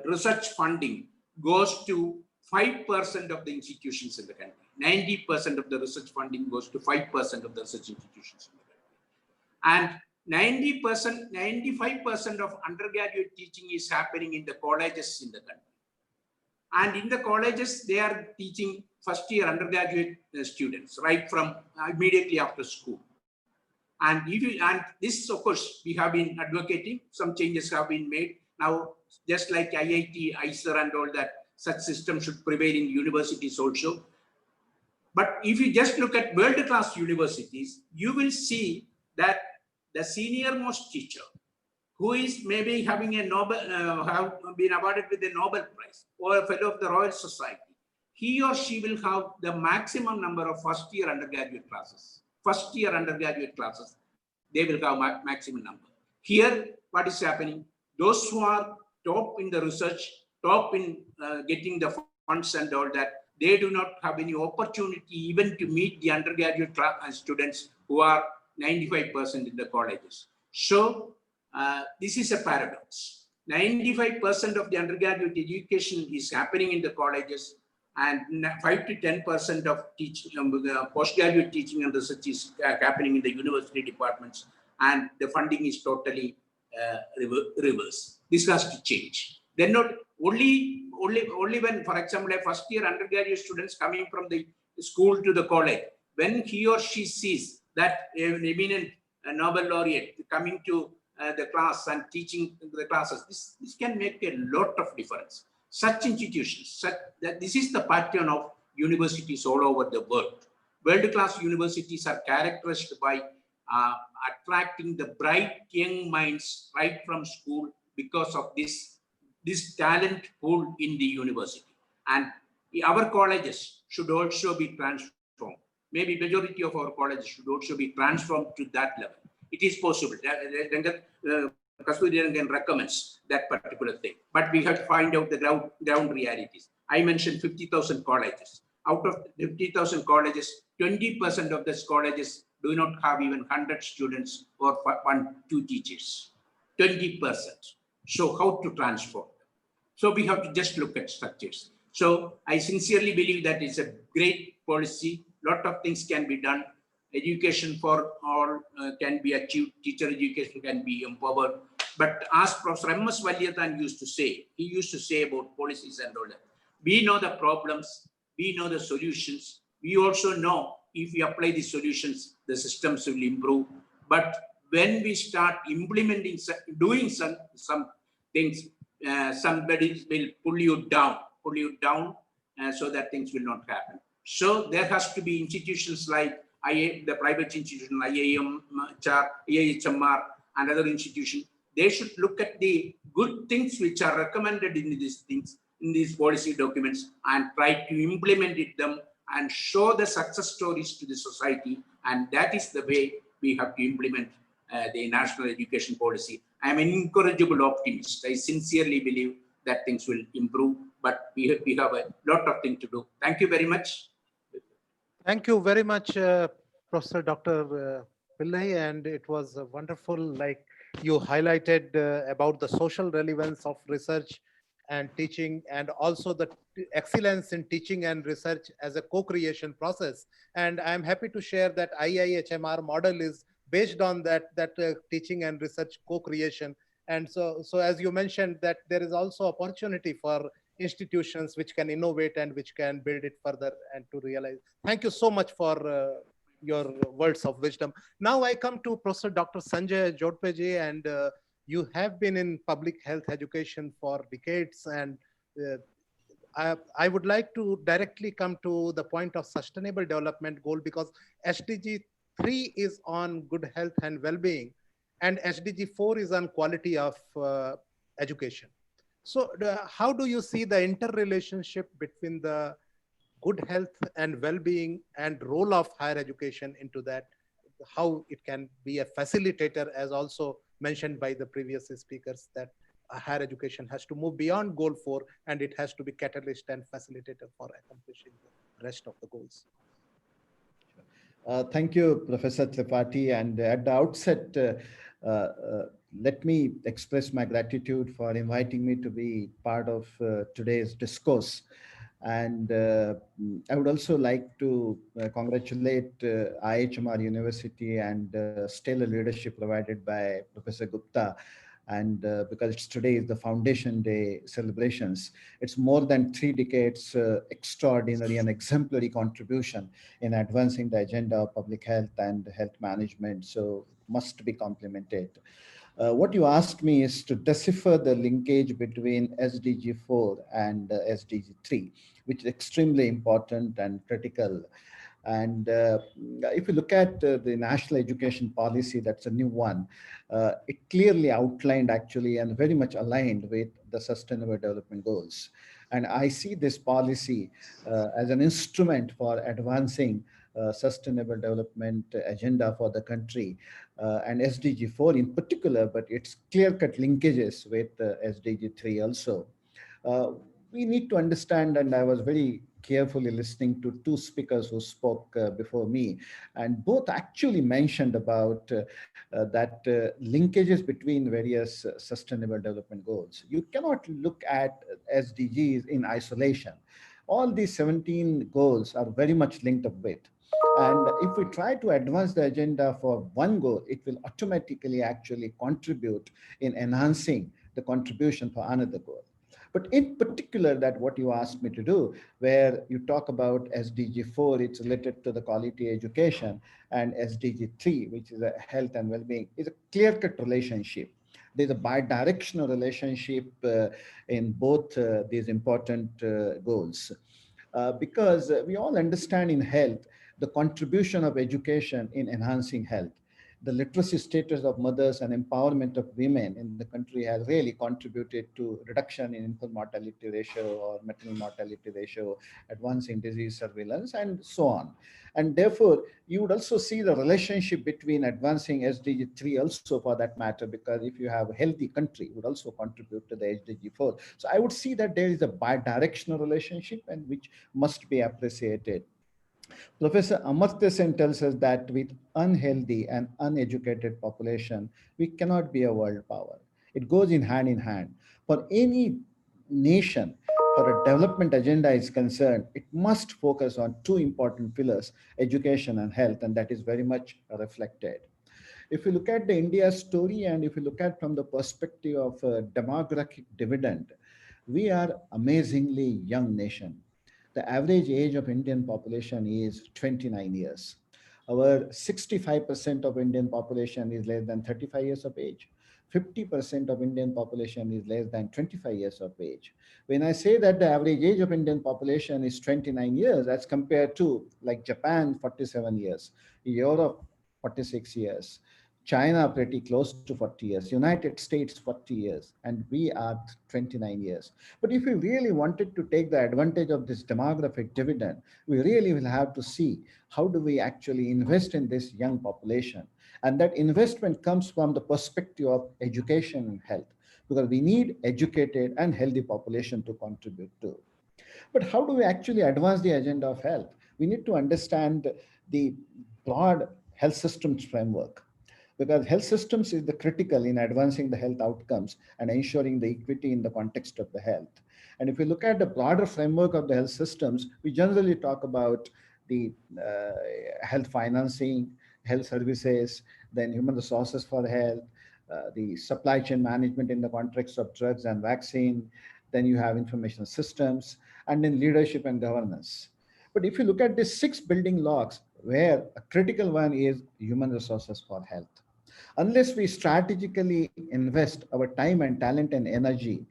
research funding goes to 5% of the institutions in the country. 90% of the research funding goes to 5% of the research institutions in the country. And 95% of undergraduate teaching is happening in the colleges in the country. And in the colleges, they are teaching first-year undergraduate students right from immediately after school. And this, of course, we have been advocating. Some changes have been made. Now, just like IIT, IIHMR and all that, such systems should prevail in universities also. But if you just look at world-class universities, you will see that the senior-most teacher, who is maybe having a Nobel, have been awarded with a Nobel Prize or a fellow of the Royal Society, he or she will have the maximum number of first-year undergraduate classes. First-year undergraduate classes, they will have maximum number. Here, what is happening? Those who are top in the research, top in getting the funds and all that, they do not have any opportunity even to meet the undergraduate students who are 95% in the colleges. So this is a paradox. 95% of the undergraduate education is happening in the colleges, and 5 to 10% of postgraduate teaching and research is happening in the university departments, and the funding is totally reverse. This has to change. Then not only when, for example, a first-year undergraduate students coming from the school to the college, when he or she sees that an eminent Nobel laureate coming to the class and teaching the classes, this can make a lot of difference. Such institutions, this is the pattern of universities all over the world. World-class universities are characterized by attracting the bright young minds right from school because of this talent pool in the university. And our colleges should also be transformed. Maybe majority of our colleges should also be transformed to that level. It is possible. Kasturi Rangan recommends that particular thing. But we have to find out the ground realities. I mentioned 50,000 colleges. Out of 50,000 colleges, 20% of these colleges do not have even 100 students or 1-2 teachers. 20%. So how to transform them? So we have to just look at structures. So I sincerely believe that it's a great policy. Lot of things can be done. Education for all can be achieved. Teacher education can be empowered. But as Professor M.S. Valyathan used to say, he used to say about policies and all that. We know the problems. We know the solutions. We also know if we apply the solutions, the systems will improve. But when we start implementing, doing some things, somebody will pull you down so that things will not happen. So there has to be institutions like the private institution, IIHMR and other institutions. They should look at the good things which are recommended in these things, in these policy documents, and try to implement them and show the success stories to the society. And that is the way we have to implement the national education policy. I am an incorrigible optimist. I sincerely believe that things will improve, but we have a lot of things to do. Thank you very much. Thank you very much, Professor Dr. Pillai, and it was wonderful. Like you highlighted about the social relevance of research and teaching, and also the excellence in teaching and research as a co-creation process. And I'm happy to share that IIHMR model is based on that teaching and research co-creation. And so as you mentioned, that there is also opportunity for institutions which can innovate and which can build it further and to realize. Thank you so much for your words of wisdom. Now I come to Professor Dr. Sanjay Jodpeji, and you have been in public health education for decades, and I would like to directly come to the point of sustainable development goal, because SDG3 is on good health and well-being, and SDG4 is on quality of education. So how do you see the interrelationship between the good health and well-being and role of higher education into that? How it can be a facilitator, as also mentioned by the previous speakers, that higher education has to move beyond goal 4 and it has to be catalyst and facilitator for accomplishing the rest of the goals. Thank you, Professor Tripathi. And at the outset, let me express my gratitude for inviting me to be part of today's discourse. And I would also like to congratulate IIHMR University and stellar leadership provided by Professor Gupta. And because today is the Foundation Day celebrations, it's more than 3 decades extraordinary and exemplary contribution in advancing the agenda of public health and health management. So must be complimented. What you asked me is to decipher the linkage between SDG4 and SDG3, which is extremely important and critical. And if you look at the national education policy, that's a new one. It clearly outlined actually and very much aligned with the Sustainable Development Goals. And I see this policy as an instrument for advancing sustainable development agenda for the country, and SDG4 in particular, but it's clear-cut linkages with SDG3 also. We need to understand, and I was very carefully listening to 2 speakers who spoke before me, and both actually mentioned about that linkages between various sustainable development goals. You cannot look at SDGs in isolation. All these 17 goals are very much linked up with. And if we try to advance the agenda for one goal, it will automatically actually contribute in enhancing the contribution for another goal. But in particular, that what you asked me to do, where you talk about SDG4, it's related to the quality education, and SDG3, which is a health and well-being, is a clear-cut relationship. There's a bi-directional relationship in both these important goals. Because we all understand in health, the contribution of education in enhancing health. The literacy status of mothers and empowerment of women in the country has really contributed to reduction in infant mortality ratio or maternal mortality ratio, advancing disease surveillance, and so on. And therefore, you would also see the relationship between advancing SDG3 also for that matter, because if you have a healthy country, it would also contribute to the SDG4. So I would see that there is a bi-directional relationship and which must be appreciated. Professor Amartya Sen tells us that with unhealthy and uneducated population, we cannot be a world power. It goes in hand. For any nation, for a development agenda is concerned, it must focus on 2 important pillars, education and health, and that is very much reflected. If you look at the India story, and if you look at from the perspective of a demographic dividend, we are amazingly young nation. The average age of Indian population is 29 years. Our 65% of Indian population is less than 35 years of age. 50% of Indian population is less than 25 years of age. When I say that the average age of Indian population is 29 years, as compared to like Japan, 47 years, Europe, 46 years, China pretty close to 40 years, United States 40 years, and we are 29 years. But if we really wanted to take the advantage of this demographic dividend, we really will have to see how do we actually invest in this young population. And that investment comes from the perspective of education and health, because we need educated and healthy population to contribute to. But how do we actually advance the agenda of health? We need to understand the broad health systems framework, because health systems is the critical in advancing the health outcomes and ensuring the equity in the context of the health. And if we look at the broader framework of the health systems, we generally talk about the health financing, health services, then human resources for health, the supply chain management in the context of drugs and vaccine, then you have information systems, and then leadership and governance. But if you look at these 6 building blocks, where a critical one is human resources for health. Unless we strategically invest our time and talent and energy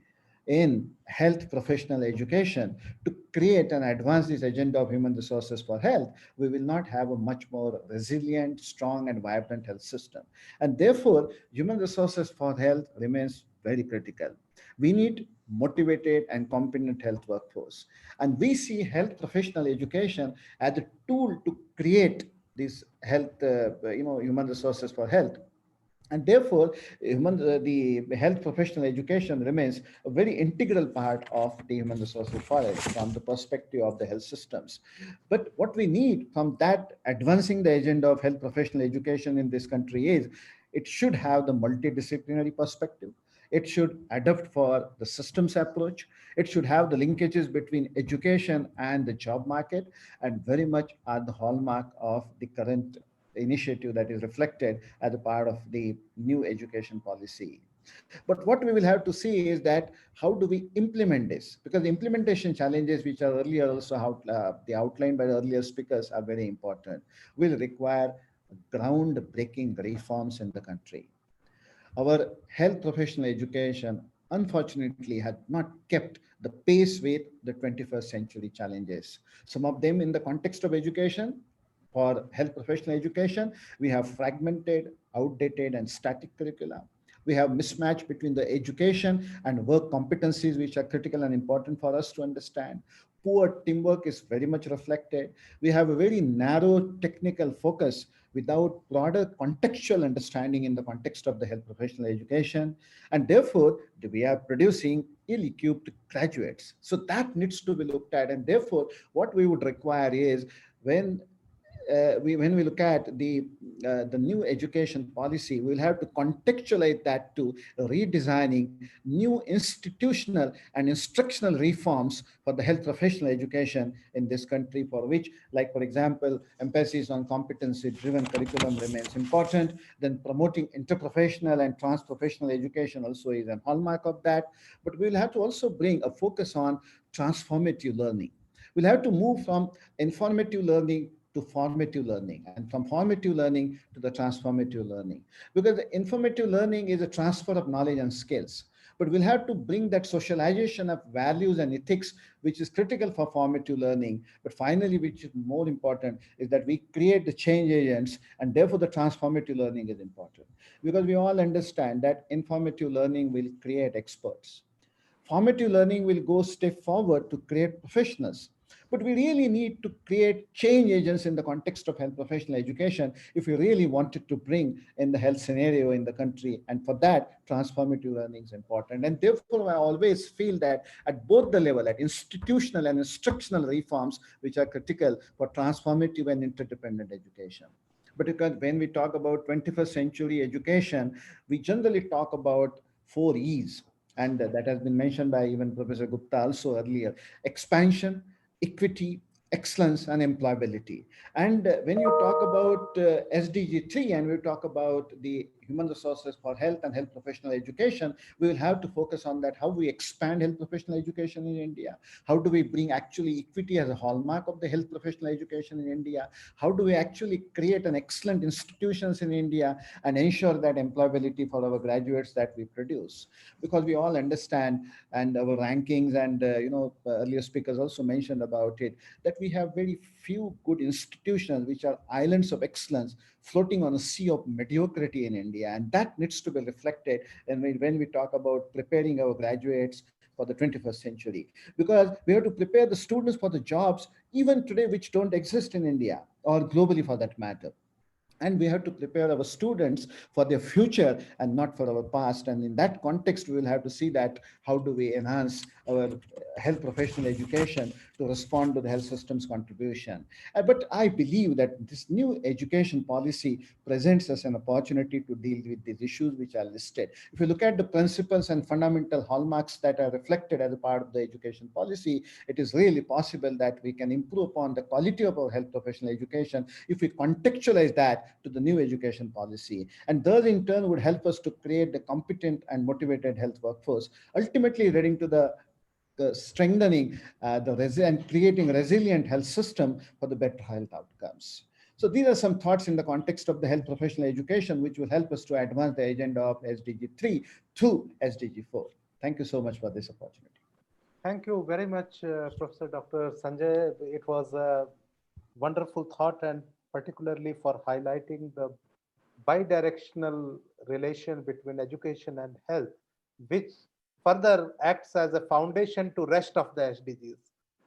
in health professional education to create and advance this agenda of human resources for health, we will not have a much more resilient, strong, and vibrant health system. And therefore, human resources for health remains very critical. We need motivated and competent health workforce. And we see health professional education as a tool to create this health, human resources for health. And therefore, the health professional education remains a very integral part of the human resources forest from the perspective of the health systems. But what we need from that advancing the agenda of health professional education in this country is it should have the multidisciplinary perspective. It should adapt for the systems approach. It should have the linkages between education and the job market, and very much are the hallmark of the current initiative that is reflected as a part of the new education policy. But what we will have to see is that how do we implement this? Because the implementation challenges, which are earlier also outlined by the earlier speakers, are very important. Will require groundbreaking reforms in the country. Our health professional education, unfortunately, had not kept the pace with the 21st century challenges. Some of them in the context of education. For health professional education, we have fragmented, outdated, and static curricula. We have mismatch between the education and work competencies, which are critical and important for us to understand. Poor teamwork is very much reflected. We have a very narrow technical focus without broader contextual understanding in the context of the health professional education. And therefore, we are producing ill-equipped graduates. So that needs to be looked at. And therefore, what we would require is when we look at the new education policy, we'll have to contextualize that to redesigning new institutional and instructional reforms for the health professional education in this country, for which, like, for example, emphasis on competency-driven curriculum remains important. Then promoting interprofessional and transprofessional education also is a hallmark of that. But we'll have to also bring a focus on transformative learning. We'll have to move from informative learning to formative learning, and from formative learning to the transformative learning. Because the informative learning is a transfer of knowledge and skills, but we'll have to bring that socialization of values and ethics, which is critical for formative learning. But finally, which is more important, is that we create the change agents, and therefore the transformative learning is important. Because we all understand that informative learning will create experts. Formative learning will go step forward to create professionals. But we really need to create change agents in the context of health professional education if we really wanted to bring in the health scenario in the country. And for that, transformative learning is important. And therefore, I always feel that at both the level, at institutional and instructional reforms, which are critical for transformative and interdependent education. But because when we talk about 21st century education, we generally talk about 4 E's. And that has been mentioned by even Professor Gupta also earlier: expansion, equity, excellence, and employability. And when you talk about SDG3 and we talk about the human resources for health and health professional education, we will have to focus on that, how we expand health professional education in India. How do we bring actually equity as a hallmark of the health professional education in India? How do we actually create an excellent institutions in India and ensure that employability for our graduates that we produce? Because we all understand, and our rankings and earlier speakers also mentioned about it, that we have very few good institutions which are islands of excellence floating on a sea of mediocrity in India. And that needs to be reflected when we talk about preparing our graduates for the 21st century. Because we have to prepare the students for the jobs even today which don't exist in India or globally for that matter. And we have to prepare our students for their future and not for our past. And in that context, we will have to see that how do we enhance our health professional education to respond to the health system's contribution. But I believe that this new education policy presents us an opportunity to deal with these issues which are listed. If you look at the principles and fundamental hallmarks that are reflected as a part of the education policy, it is really possible that we can improve upon the quality of our health professional education if we contextualize that to the new education policy. And those in turn would help us to create the competent and motivated health workforce, ultimately leading to the strengthening and creating a resilient health system for the better health outcomes. So these are some thoughts in the context of the health professional education, which will help us to advance the agenda of SDG3 to SDG4. Thank you so much for this opportunity. Thank you very much, Professor Dr. Sanjay. It was a wonderful thought, and particularly for highlighting the bidirectional relation between education and health, which further acts as a foundation to rest of the SDGs.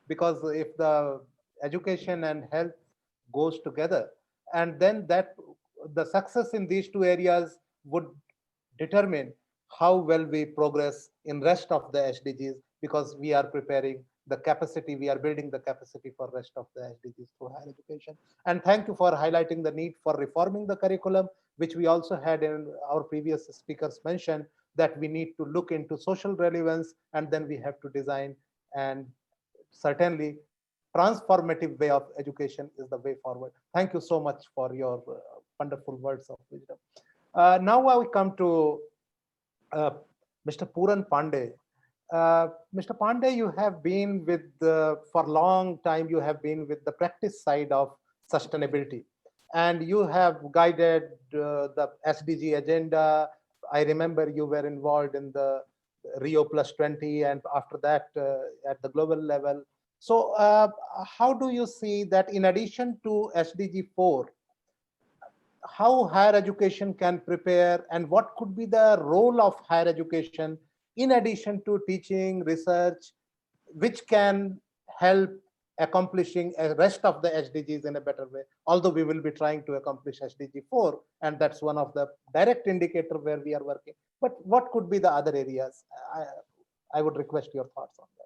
Because if the education and health goes together, and then that the success in these two areas would determine how well we progress in rest of the SDGs, because we are preparing the capacity, we are building the capacity for rest of the SDGs through higher education. And thank you for highlighting the need for reforming the curriculum, which we also had in our previous speakers mentioned, that we need to look into social relevance, and then we have to design, and certainly transformative way of education is the way forward. Thank you so much for your wonderful words of wisdom. Now I will come to Mr. Puran Pandey. Mr. Pandey, you have been with for a long time, you have been with the practice side of sustainability, and you have guided the SDG agenda. I remember you were involved in the Rio +20, and after that at the global level. So how do you see that in addition to SDG4, how higher education can prepare, and what could be the role of higher education in addition to teaching, research, which can help accomplishing a rest of the SDGs in a better way? Although we will be trying to accomplish SDG4, and that's one of the direct indicator where we are working. But what could be the other areas? I would request your thoughts on that.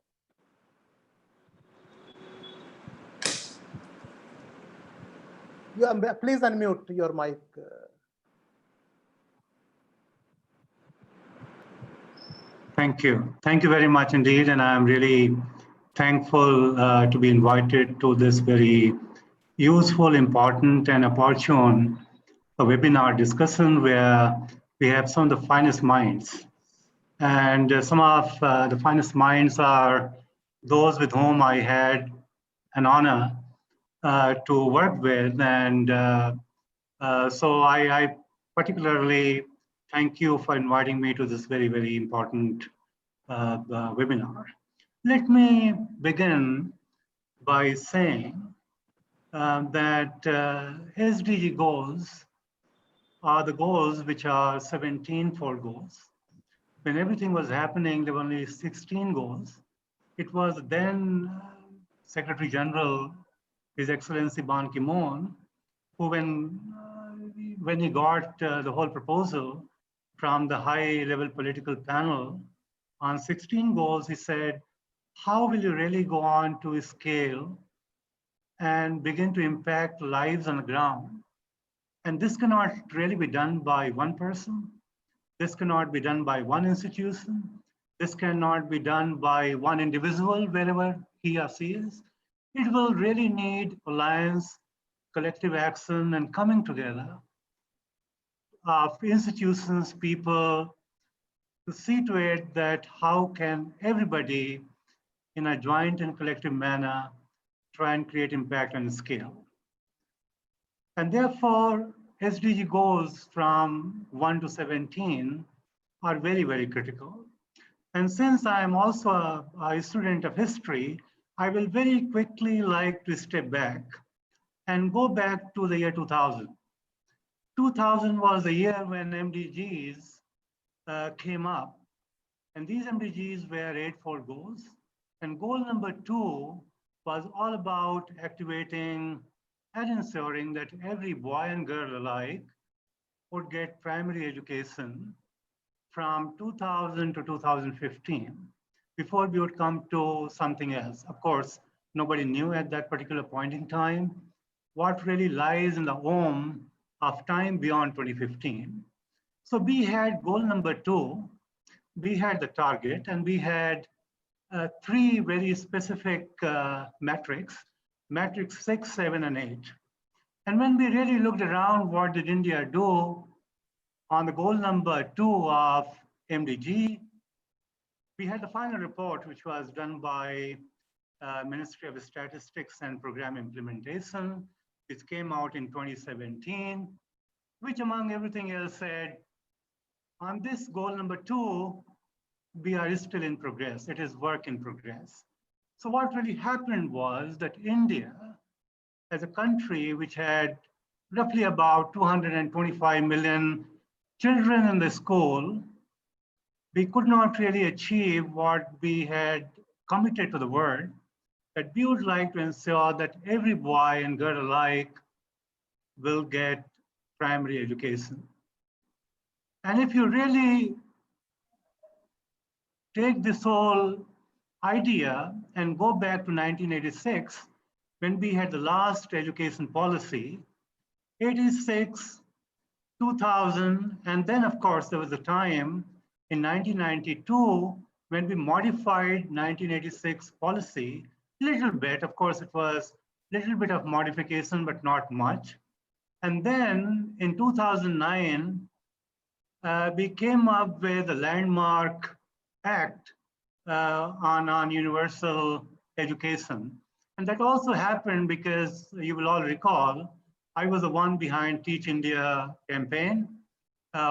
Please unmute your mic. Thank you. Thank you very much indeed. And I'm really thankful to be invited to this very useful, important, and opportune webinar discussion where we have some of the finest minds. And some of the finest minds are those with whom I had an honor to work with. And so I particularly thank you for inviting me to this very, very important webinar. Let me begin by saying that SDG goals are the goals which are 17-fold goals. When everything was happening, there were only 16 goals. It was then Secretary General, His Excellency Ban Ki-moon, who when he got the whole proposal from the high-level political panel on 16 goals, he said, how will you really go on to scale and begin to impact lives on the ground? And this cannot really be done by one person. This cannot be done by one institution. This cannot be done by one individual, wherever he or she is. It will really need alliance, collective action, and coming together of institutions, people, to see to it that how can everybody in a joint and collective manner try and create impact on scale. And therefore, SDG goals from 1 to 17 are very, very critical. And since I am also a student of history, I will very quickly like to step back and go back to the year 2000. 2000 was the year when MDGs came up. And these MDGs were 8-fold goals. And goal number 2 was all about activating and ensuring that every boy and girl alike would get primary education from 2000 to 2015 before we would come to something else. Of course, nobody knew at that particular point in time what really lies in the womb of time beyond 2015. So we had goal number 2, we had the target, and we had 3 very specific metrics, metrics 6, 7, and 8. And when we really looked around, what did India do on the goal number 2 of MDG? We had the final report, which was done by Ministry of Statistics and Program Implementation, which came out in 2017, which among everything else said, on this goal number 2, we are still in progress. It is work in progress. So what really happened was that India, as a country which had roughly about 225 million children in the school, we could not really achieve what we had committed to the world, that we would like to ensure that every boy and girl alike will get primary education. And if you really take this whole idea and go back to 1986, when we had the last education policy, 86, 2000, and then of course there was a time in 1992 when we modified 1986 policy a little bit. Of course, it was a little bit of modification, but not much. And then in 2009, we came up with a landmark act on universal education. And that also happened because you will all recall, I was the one behind Teach India campaign,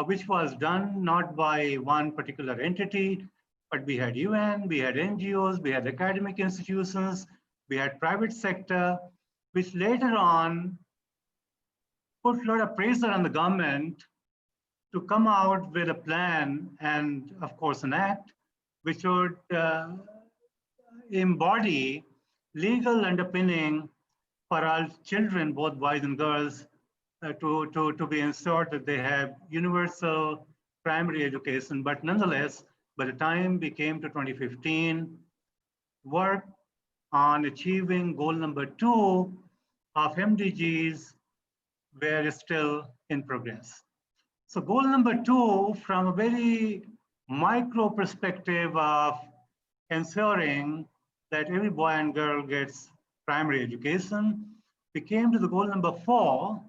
which was done not by one particular entity, but we had UN, we had NGOs, we had academic institutions, we had private sector, which later on put a lot of pressure on the government to come out with a plan and, of course, an act which would embody legal underpinning for all children, both boys and girls, to be ensured that they have universal primary education. But nonetheless, by the time we came to 2015, work on achieving goal number 2 of MDGs were still in progress. So goal number 2, from a very micro perspective of ensuring that every boy and girl gets primary education, we came to the goal number 4,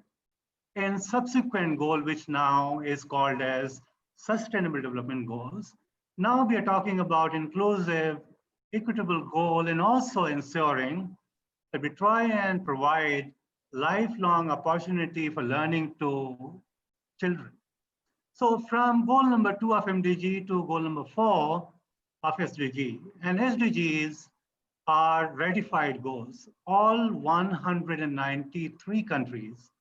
and subsequent goal, which now is called as Sustainable Development Goals. Now we are talking about inclusive, equitable goal, and also ensuring that we try and provide lifelong opportunity for learning to children. So from goal number 2 of MDG to goal number 4 of SDG, and SDGs are ratified goals. All 193 countries,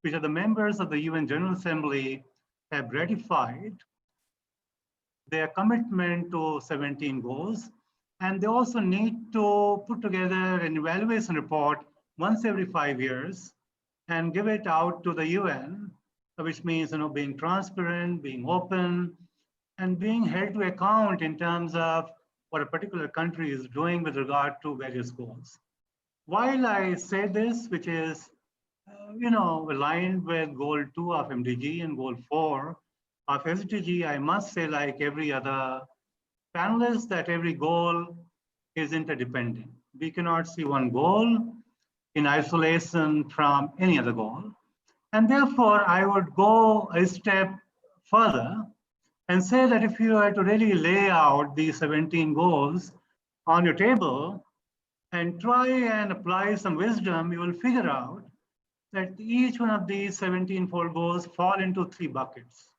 which are the members of the UN General Assembly, have ratified their commitment to 17 goals. And they also need to put together an evaluation report once every 5 years and give it out to the UN, which means being transparent, being open, and being held to account in terms of what a particular country is doing with regard to various goals. While I say this, which is aligned with goal 2 of MDG and goal 4 of SDG, I must say, like every other panelist, that every goal is interdependent. We cannot see one goal in isolation from any other goal. And therefore, I would go a step further and say that if you were to really lay out these 17 goals on your table and try and apply some wisdom, you will figure out that each one of these 17-fold goals fall into 3 buckets.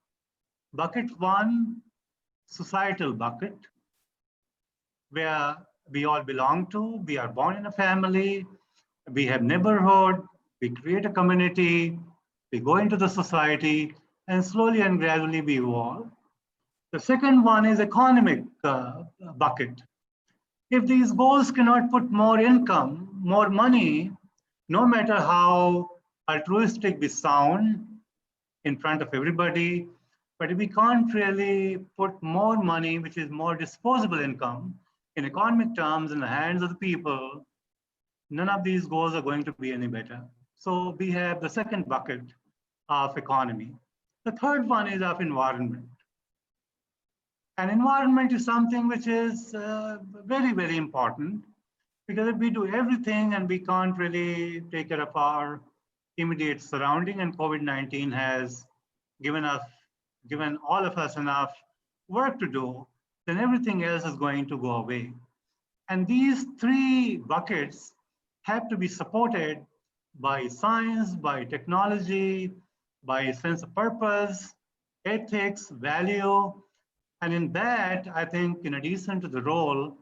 Bucket 1, societal bucket, where we all belong to, we are born in a family, we have neighborhood, we create a community, we go into the society, and slowly and gradually we evolve. The second one is economic bucket. If these goals cannot put more income, more money, no matter how altruistic we sound in front of everybody, but if we can't really put more money, which is more disposable income in economic terms in the hands of the people, none of these goals are going to be any better. So we have the second bucket of economy. The third one is of environment. And environment is something which is very, very important, because if we do everything and we can't really take care of our immediate surrounding, and COVID-19 has given all of us enough work to do, then everything else is going to go away. And these 3 buckets have to be supported by science, by technology, by sense of purpose, ethics, value. And in that, I think, in addition to the role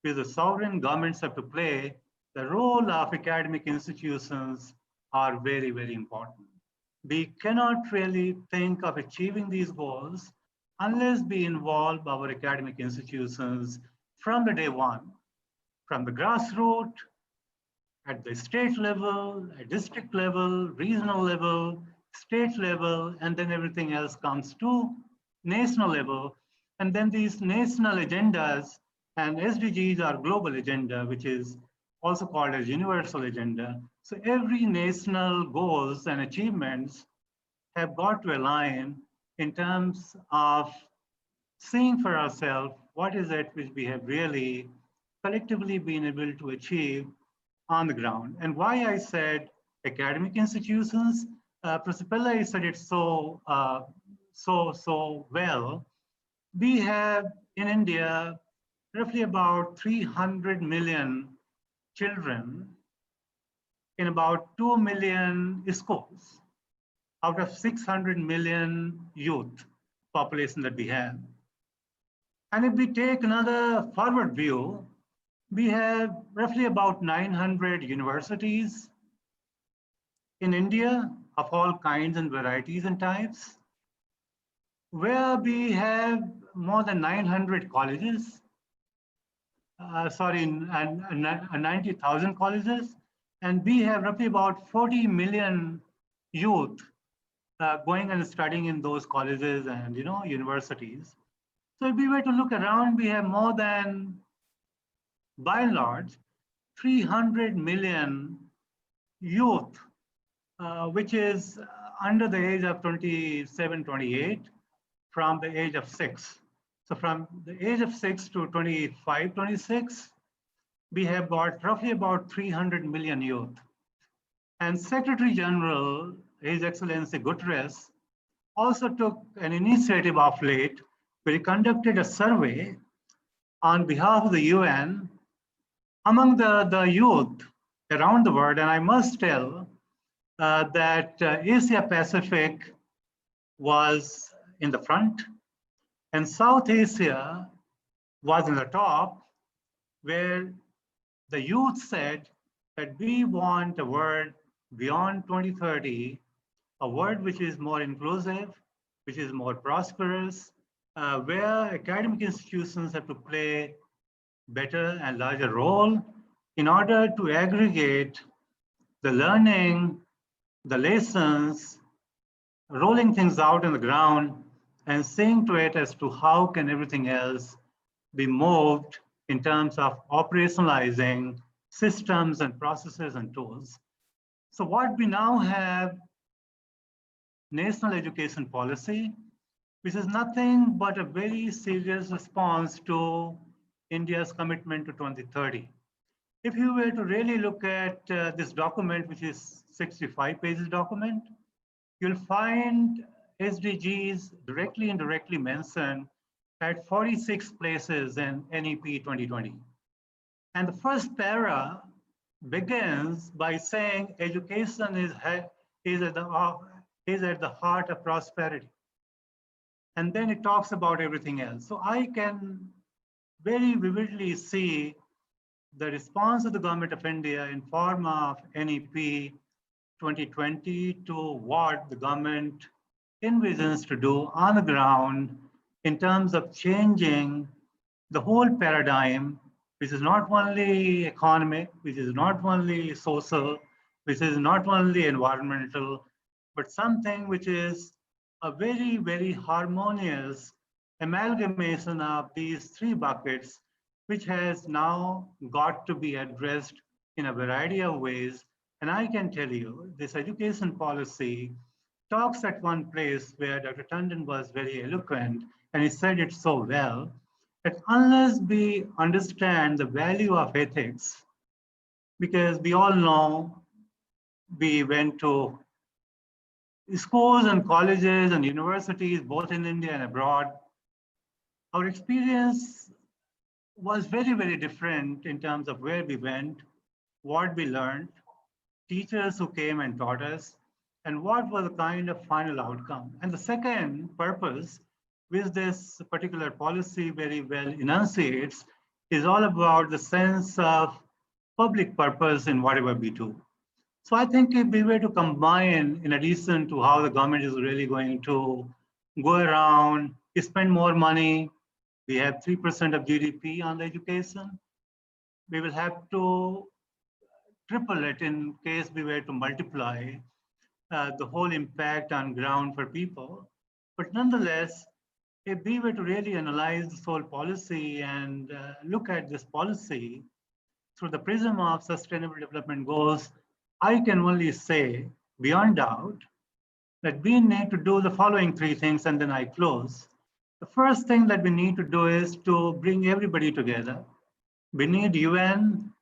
which the sovereign governments have to play, the role of academic institutions are very, very important. We cannot really think of achieving these goals unless we involve our academic institutions from the day one, from the grassroots, at the state level, at district level, regional level, state level, and then everything else comes to national level. And then these national agendas, and SDGs are global agenda, which is also called as universal agenda. So every national goals and achievements have got to align in terms of seeing for ourselves what is it which we have really collectively been able to achieve on the ground. And why I said academic institutions, Professor Pillai said it so well. We have in India roughly about 300 million children in about 2 million schools out of 600 million youth population that we have. And if we take another forward view, we have roughly about 900 universities in India of all kinds and varieties and types, where we have more than 900 colleges, and 90,000 colleges, and we have roughly about 40 million youth going and studying in those colleges and universities. So if we were to look around, we have more than, by and large, 300 million youth, which is under the age of 27, 28, from the age of 6. So from the age of 6 to 25, 26, we have got roughly about 300 million youth. And Secretary General, His Excellency Guterres, also took an initiative of late where he conducted a survey on behalf of the UN among the youth around the world. And I must tell that Asia Pacific was in the front and South Asia was in the top, where the youth said that we want a world beyond 2030, a world which is more inclusive, which is more prosperous, where academic institutions have to play better and larger role in order to aggregate the learning, the lessons, rolling things out on the ground and seeing to it as to how can everything else be moved in terms of operationalizing systems and processes and tools. So what we now have, national education policy, which is nothing but a very serious response to India's commitment to 2030. If you were to really look at this document, which is 65 pages document, you'll find SDGs directly and indirectly mentioned at 46 places in NEP 2020. And the first para begins by saying education is at the heart of prosperity. And then it talks about everything else. So I can very vividly see the response of the government of India in form of NEP 2020 to what the government envisions to do on the ground in terms of changing the whole paradigm, which is not only economic, which is not only social, which is not only environmental, but something which is a very, very harmonious amalgamation of these three buckets, which has now got to be addressed in a variety of ways. And I can tell you, this education policy talks at one place where Dr. Tandon was very eloquent, and he said it so well, that unless we understand the value of ethics, because we all know we went to schools and colleges and universities, both in India and abroad, our experience was very, very different in terms of where we went, what we learned, teachers who came and taught us, and what was the kind of final outcome. And the second purpose, which this particular policy very well enunciates, is all about the sense of public purpose in whatever we do. So I think if we were to combine, in addition to how the government is really going to go around spend more money. We have 3% of GDP on the education. We will have to triple it in case we were to multiply the whole impact on ground for people. But nonetheless, if we were to really analyze this whole policy and look at this policy through the prism of sustainable development goals, I can only say beyond doubt that we need to do the following three things, and then I close. The first thing that we need to do is to bring everybody together. We need UN.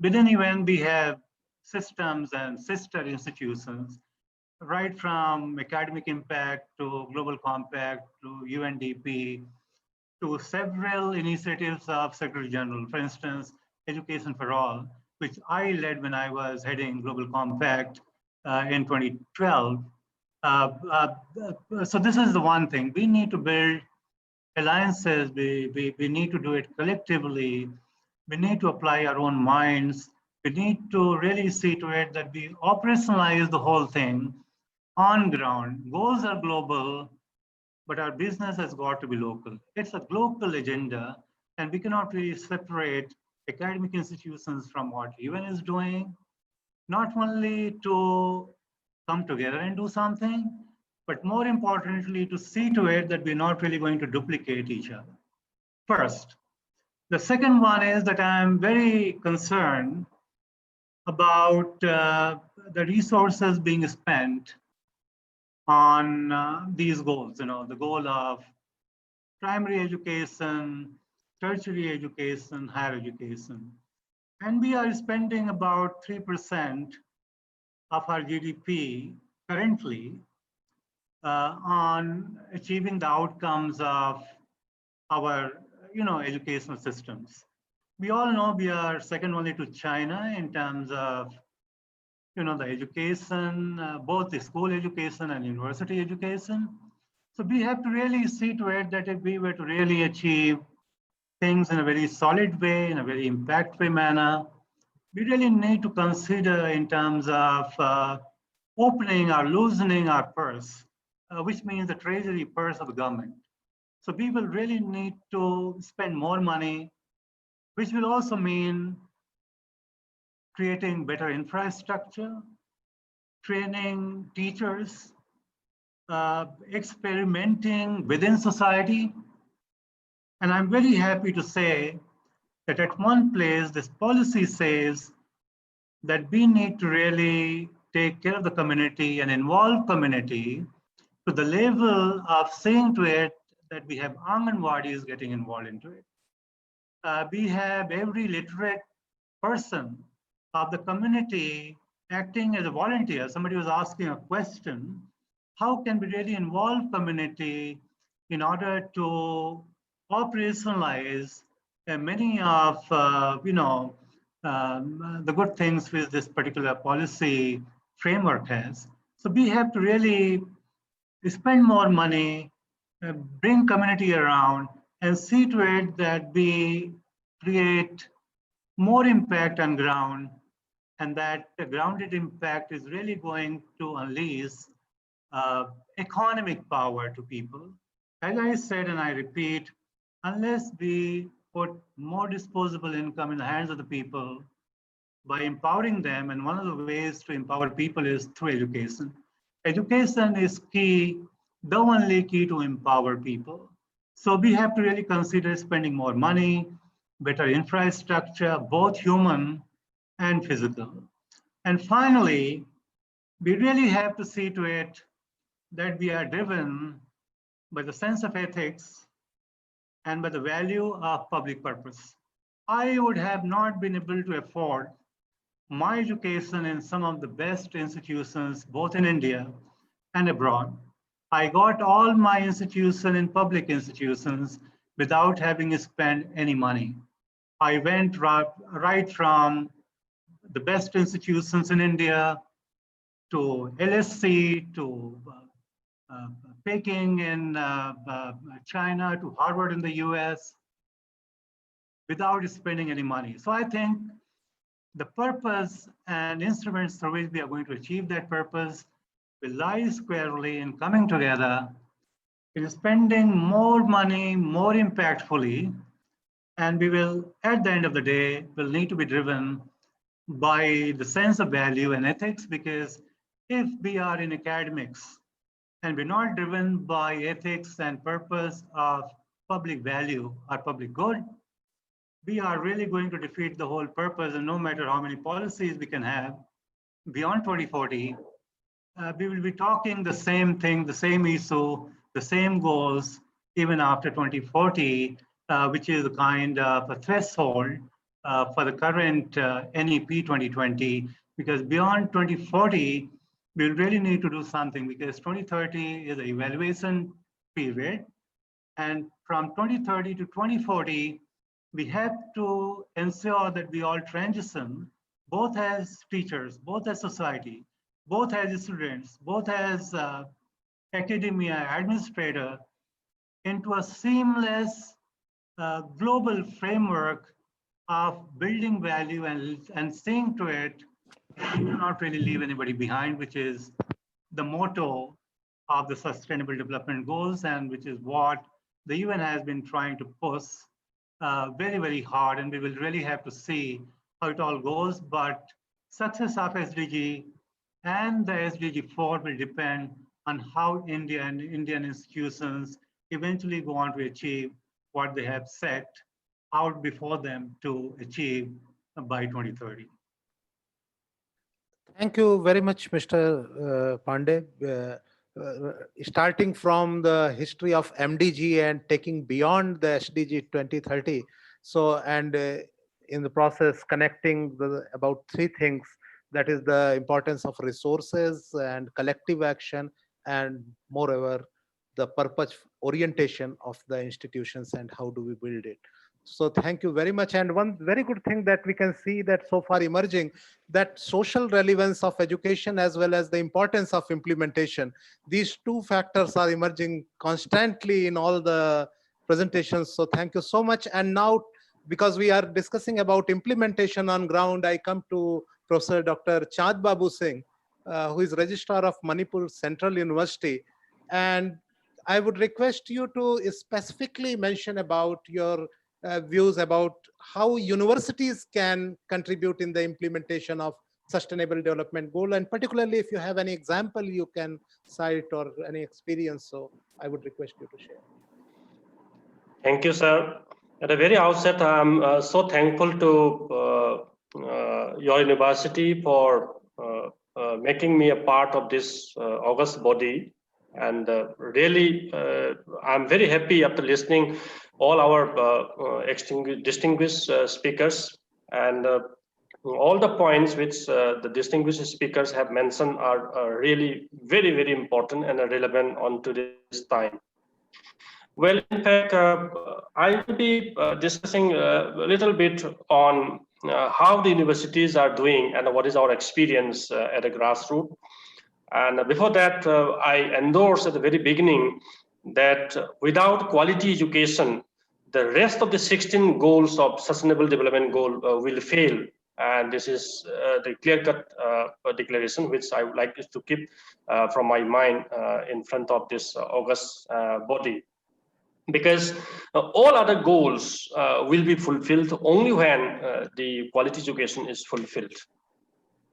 Within UN, we have systems and sister institutions, right from academic impact to global compact to UNDP to several initiatives of Secretary General, for instance, Education for All, which I led when I was heading Global Compact in 2012. So this is the one thing. We need to build alliances. We need to do it collectively. We need to apply our own minds. We need to really see to it that we operationalize the whole thing on ground. Goals are global, but our business has got to be local. It's a global agenda, and we cannot really separate academic institutions from what UN is doing, not only to come together and do something, but more importantly, to see to it that we're not really going to duplicate each other. First. The second one is that I'm very concerned about the resources being spent on these goals, the goal of primary education, tertiary education, higher education. And we are spending about 3% of our GDP currently on achieving the outcomes of our educational systems. We all know we are second only to China in terms of the education, both the school education and university education. So we have to really see to it that if we were to really achieve things in a very solid way, in a very impactful manner, we really need to consider in terms of opening or loosening our purse, which means the treasury purse of the government. So we will really need to spend more money, which will also mean creating better infrastructure, training teachers, experimenting within society. And I'm very happy to say that at one place, this policy says that we need to really take care of the community and involve community to the level of seeing to it that we have Anganwadis getting involved into it. We have every literate person of the community acting as a volunteer. Somebody was asking a question, how can we really involve community in order to operationalize many of the good things which this particular policy framework has. So we have to really spend more money, bring community around, and see to it that we create more impact on ground, and that the grounded impact is really going to unleash economic power to people. As I said, and I repeat, unless we put more disposable income in the hands of the people by empowering them, and one of the ways to empower people is through education. Education is key, the only key to empower people. So we have to really consider spending more money, better infrastructure, both human and physical. And finally, we really have to see to it that we are driven by the sense of ethics and by the value of public purpose. I would have not been able to afford my education in some of the best institutions, both in India and abroad. I got all my institution in public institutions without having spent any money. I went right from the best institutions in India to LSC, to Peking in China, to Harvard in the US, without spending any money. So I think the purpose and instruments through which we are going to achieve that purpose will lie squarely in coming together It is spending more money, more impactfully, and we will, at the end of the day, will need to be driven by the sense of value and ethics, because if we are in academics and we're not driven by ethics and purpose of public value or public good, we are really going to defeat the whole purpose. And no matter how many policies we can have beyond 2040, we will be talking the same thing, the same issue, the same goals, even after 2040, which is a kind of a threshold for the current NEP 2020, because beyond 2040, we'll really need to do something, because 2030 is an evaluation period. And from 2030 to 2040, we have to ensure that we all transition, both as teachers, both as society, both as students, both as academia, administrator, into a seamless global framework of building value and seeing to it that we do not really leave anybody behind, which is the motto of the Sustainable Development Goals, and which is what the UN has been trying to push very, very hard. And we will really have to see how it all goes. But success of SDG and the SDG4 will depend on how India and Indian institutions eventually go on to achieve what they have set out before them to achieve by 2030. Thank you very much, Mr. Pandey. Starting from the history of MDG and taking beyond the SDG 2030. So, and in the process, connecting about three things. That is the importance of resources and collective action, and moreover, the purpose orientation of the institutions and how do we build it. So thank you very much. And one very good thing that we can see that so far emerging, that social relevance of education as well as the importance of implementation, these two factors are emerging constantly in all the presentations. So thank you so much. And now, because we are discussing about implementation on ground, I come to Professor Dr. Chand Babu Singh, who is Registrar of Manipur Central University. And I would request you to specifically mention about your views about how universities can contribute in the implementation of Sustainable Development Goal, and particularly if you have any example you can cite or any experience. So I would request you to share. Thank you, sir. At the very outset, I'm so thankful to your university for making me a part of this August body. And really, I'm very happy after listening all our distinguished speakers, and all the points which the distinguished speakers have mentioned are really very, very important and relevant on to this time. Well, in fact, I will be discussing a little bit on how the universities are doing and what is our experience at a grassroots. And before that, I endorse at the very beginning that without quality education, the rest of the 16 goals of Sustainable Development Goal will fail. And this is the clear-cut declaration, which I would like to keep from my mind in front of this August body. Because all other goals will be fulfilled only when the quality education is fulfilled.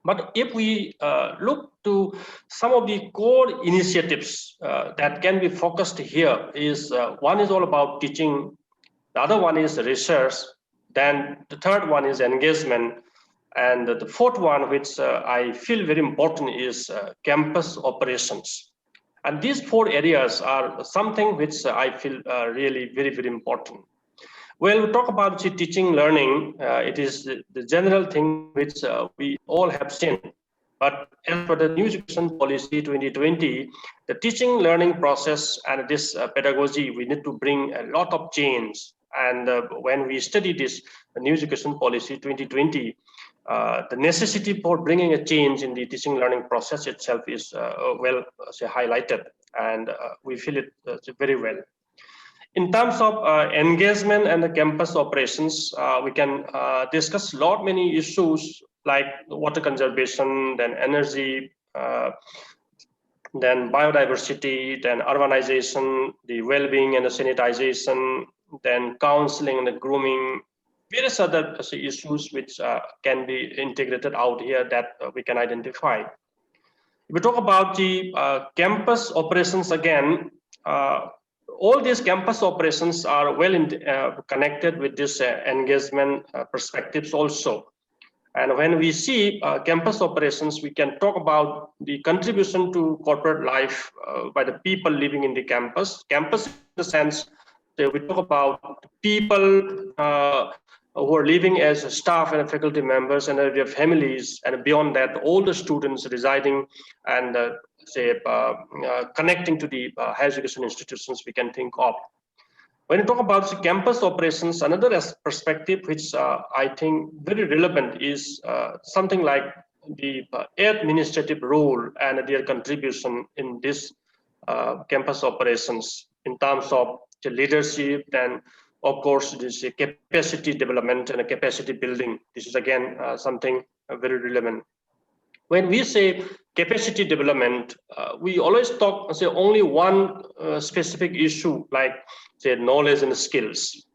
But if we look to some of the core initiatives that can be focused here, is one is all about teaching, the other one is research, then the third one is engagement, and the fourth one, which I feel very important, is campus operations. And these four areas are something which I feel really very, very important. Well, we talk about teaching, learning. It is the general thing which we all have seen. But as for the New Education Policy 2020, the teaching, learning process and this pedagogy, we need to bring a lot of change. And when we study this New Education Policy 2020, the necessity for bringing a change in the teaching, learning process itself is well highlighted, and we feel it very well. In terms of engagement and the campus operations, we can discuss many issues like water conservation, then energy, then biodiversity, then urbanization, the well-being and the sanitization, then counseling and the grooming, various other issues which can be integrated out here that we can identify. If we talk about the campus operations again, all these campus operations are well connected with this engagement perspectives also. And when we see campus operations, we can talk about the contribution to corporate life by the people living in the campus. Campus in the sense that we talk about people who are living as staff and faculty members and their families, and beyond that, all the students residing and connecting to the higher education institutions we can think of. When you talk about the campus operations, another perspective which I think very relevant is something like the administrative role and their contribution in this campus operations in terms of the leadership and of course this capacity development and capacity building. This is again something very relevant. When we say capacity development, we always say only one specific issue like say knowledge and skills.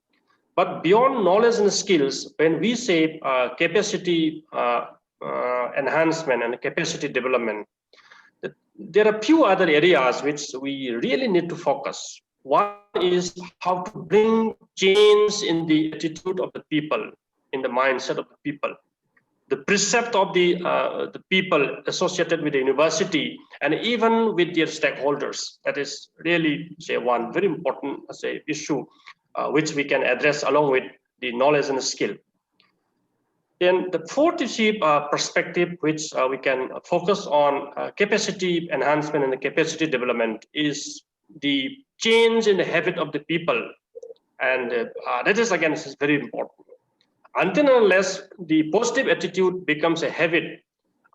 But beyond knowledge and skills, when we say capacity enhancement and capacity development, there are a few other areas which we really need to focus. One is how to bring change in the attitude of the people, in the mindset of the people. The precept of the people associated with the university and even with their stakeholders. That is really say one very important issue which we can address along with the knowledge and the skill. Then the fourth perspective which we can focus on capacity enhancement and the capacity development is the change in the habit of the people, and that is again this is very important. Until and unless the positive attitude becomes a habit,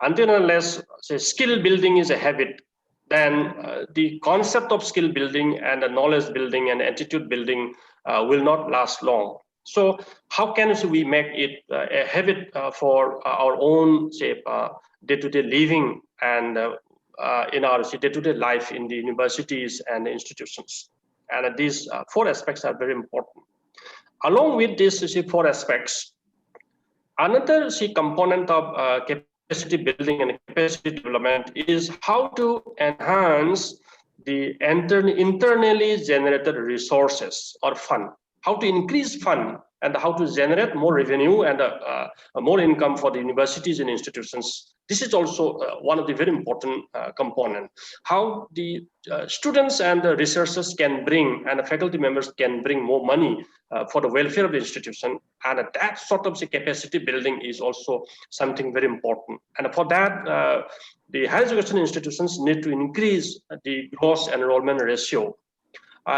until and unless say, skill building is a habit, then the concept of skill building and the knowledge building and attitude building will not last long. So how can we make it a habit for our own day-to-day living and in our day-to-day life in the universities and the institutions? And these four aspects are very important. Along with these four aspects, another component of capacity building and capacity development is how to enhance the internally generated resources or fund, how to increase fund and how to generate more revenue and more income for the universities and institutions. This is also one of the very important components. How the students and the researchers can bring and the faculty members can bring more money for the welfare of the institution, and that sort of capacity building is also something very important. And for that, the higher education institutions need to increase the gross enrollment ratio.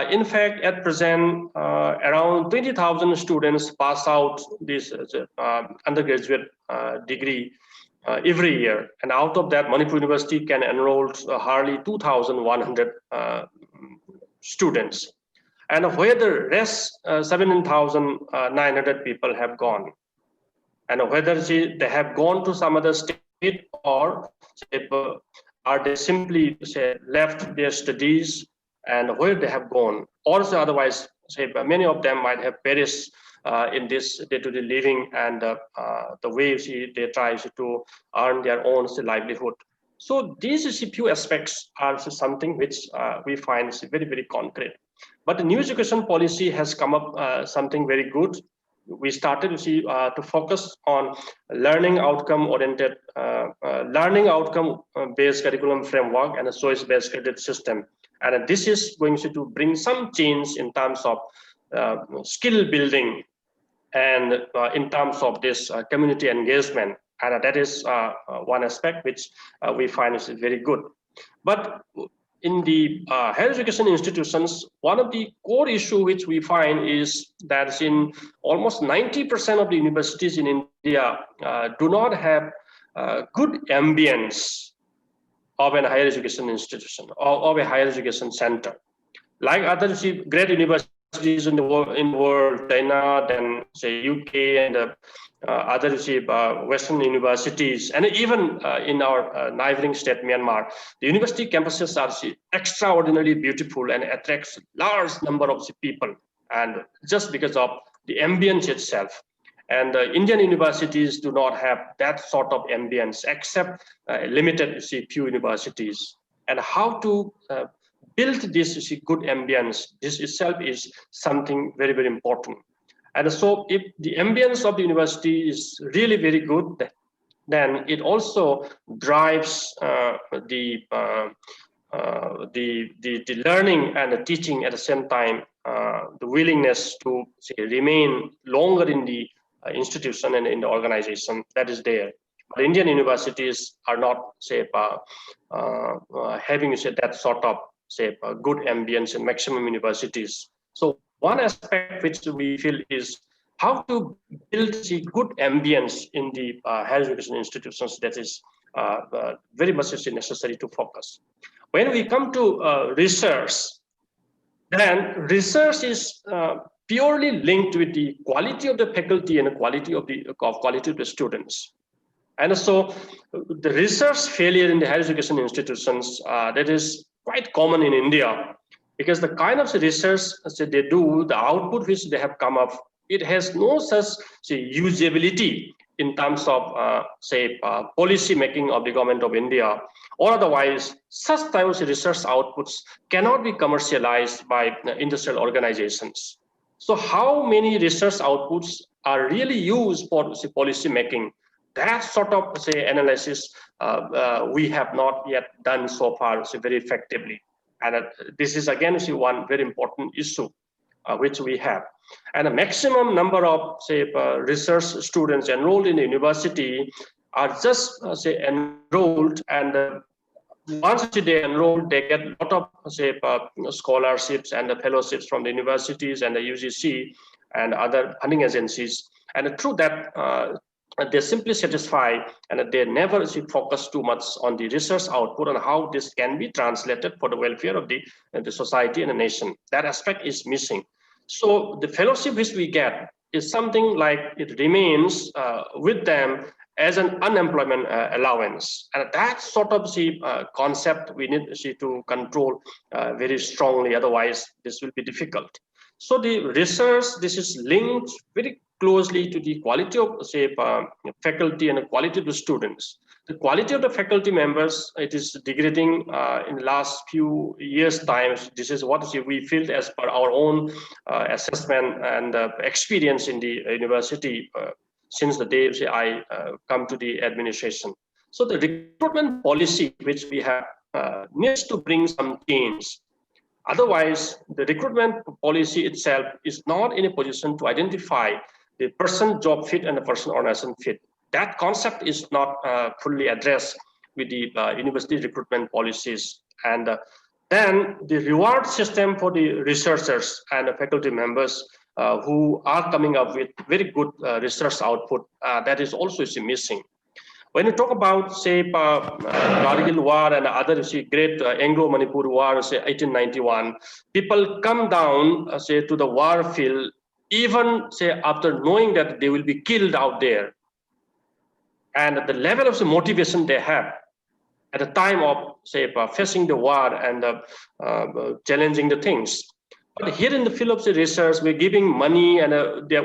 In fact, at present, around 20,000 students pass out this undergraduate degree every year. And out of that, Manipur University can enroll hardly 2,100 students. And where the rest 17,900 people have gone. And whether they have gone to some other state or are they simply left their studies and where they have gone, or otherwise, many of them might have perished in this day-to-day living and the way they try to earn their own livelihood. So these few aspects are something which we find is very, very concrete. But the new education policy has come up something very good. We started to focus on learning outcome-oriented, learning outcome-based curriculum framework and a choice-based credit system. And this is going to bring some change in terms of skill building and in terms of this community engagement. And that is one aspect which we find is very good. But in the higher education institutions, one of the core issues which we find is that in almost 90% of the universities in India do not have good ambience of a higher education institution or of a higher education center. Like other great universities universities in the world, China, then say UK and other Western universities, and even in our neighboring state, Myanmar, the university campuses are extraordinarily beautiful and attracts large number of people, and just because of the ambience itself. And Indian universities do not have that sort of ambience, except limited few universities. And how to build this good ambience, this itself is something very, very important. And so if the ambience of the university is really very good, then it also drives the learning and the teaching at the same time, the willingness to remain longer in the institution and in the organization that is there. But Indian universities are not having that sort of good ambience in maximum universities. So one aspect which we feel is how to build good ambience in the higher education institutions. That is very much necessary to focus. When we come to research, then research is purely linked with the quality of the faculty and the quality of the students. And so the research failure in the higher education institutions, that is quite common in India, because the kind of research they do, the output which they have come up, it has no such usability in terms of policy making of the government of India, or otherwise such types of research outputs cannot be commercialized by industrial organizations. So how many research outputs are really used for policy making? That sort of analysis we have not yet done so far very effectively. And this is again one very important issue which we have. And a maximum number of research students enrolled in the university are just enrolled, and once they enroll, they get a lot of scholarships and the fellowships from the universities and the UGC and other funding agencies. And through that, they simply satisfy, and they never focus too much on the research output and how this can be translated for the welfare of the society and the nation. That aspect is missing. So the fellowship which we get is something like it remains with them as an unemployment allowance. And that sort of concept we need to control very strongly, otherwise this will be difficult. So the research, this is linked very closely to the quality of faculty and the quality of the students. The quality of the faculty members, it is degrading in the last few years' time. This is what we feel as per our own assessment and experience in the university since the day I come to the administration. So the recruitment policy which we have needs to bring some change. Otherwise, the recruitment policy itself is not in a position to identify the person job fit and the person organization fit. That concept is not fully addressed with the university recruitment policies. And then the reward system for the researchers and the faculty members who are coming up with very good research output, that is also missing. When you talk about, Kargil War and other great Anglo-Manipur War, 1891, people come down, to the war field, even after knowing that they will be killed out there. And the level of the motivation they have at the time of, facing the war and challenging the things. But here in the field of the research, we're giving money and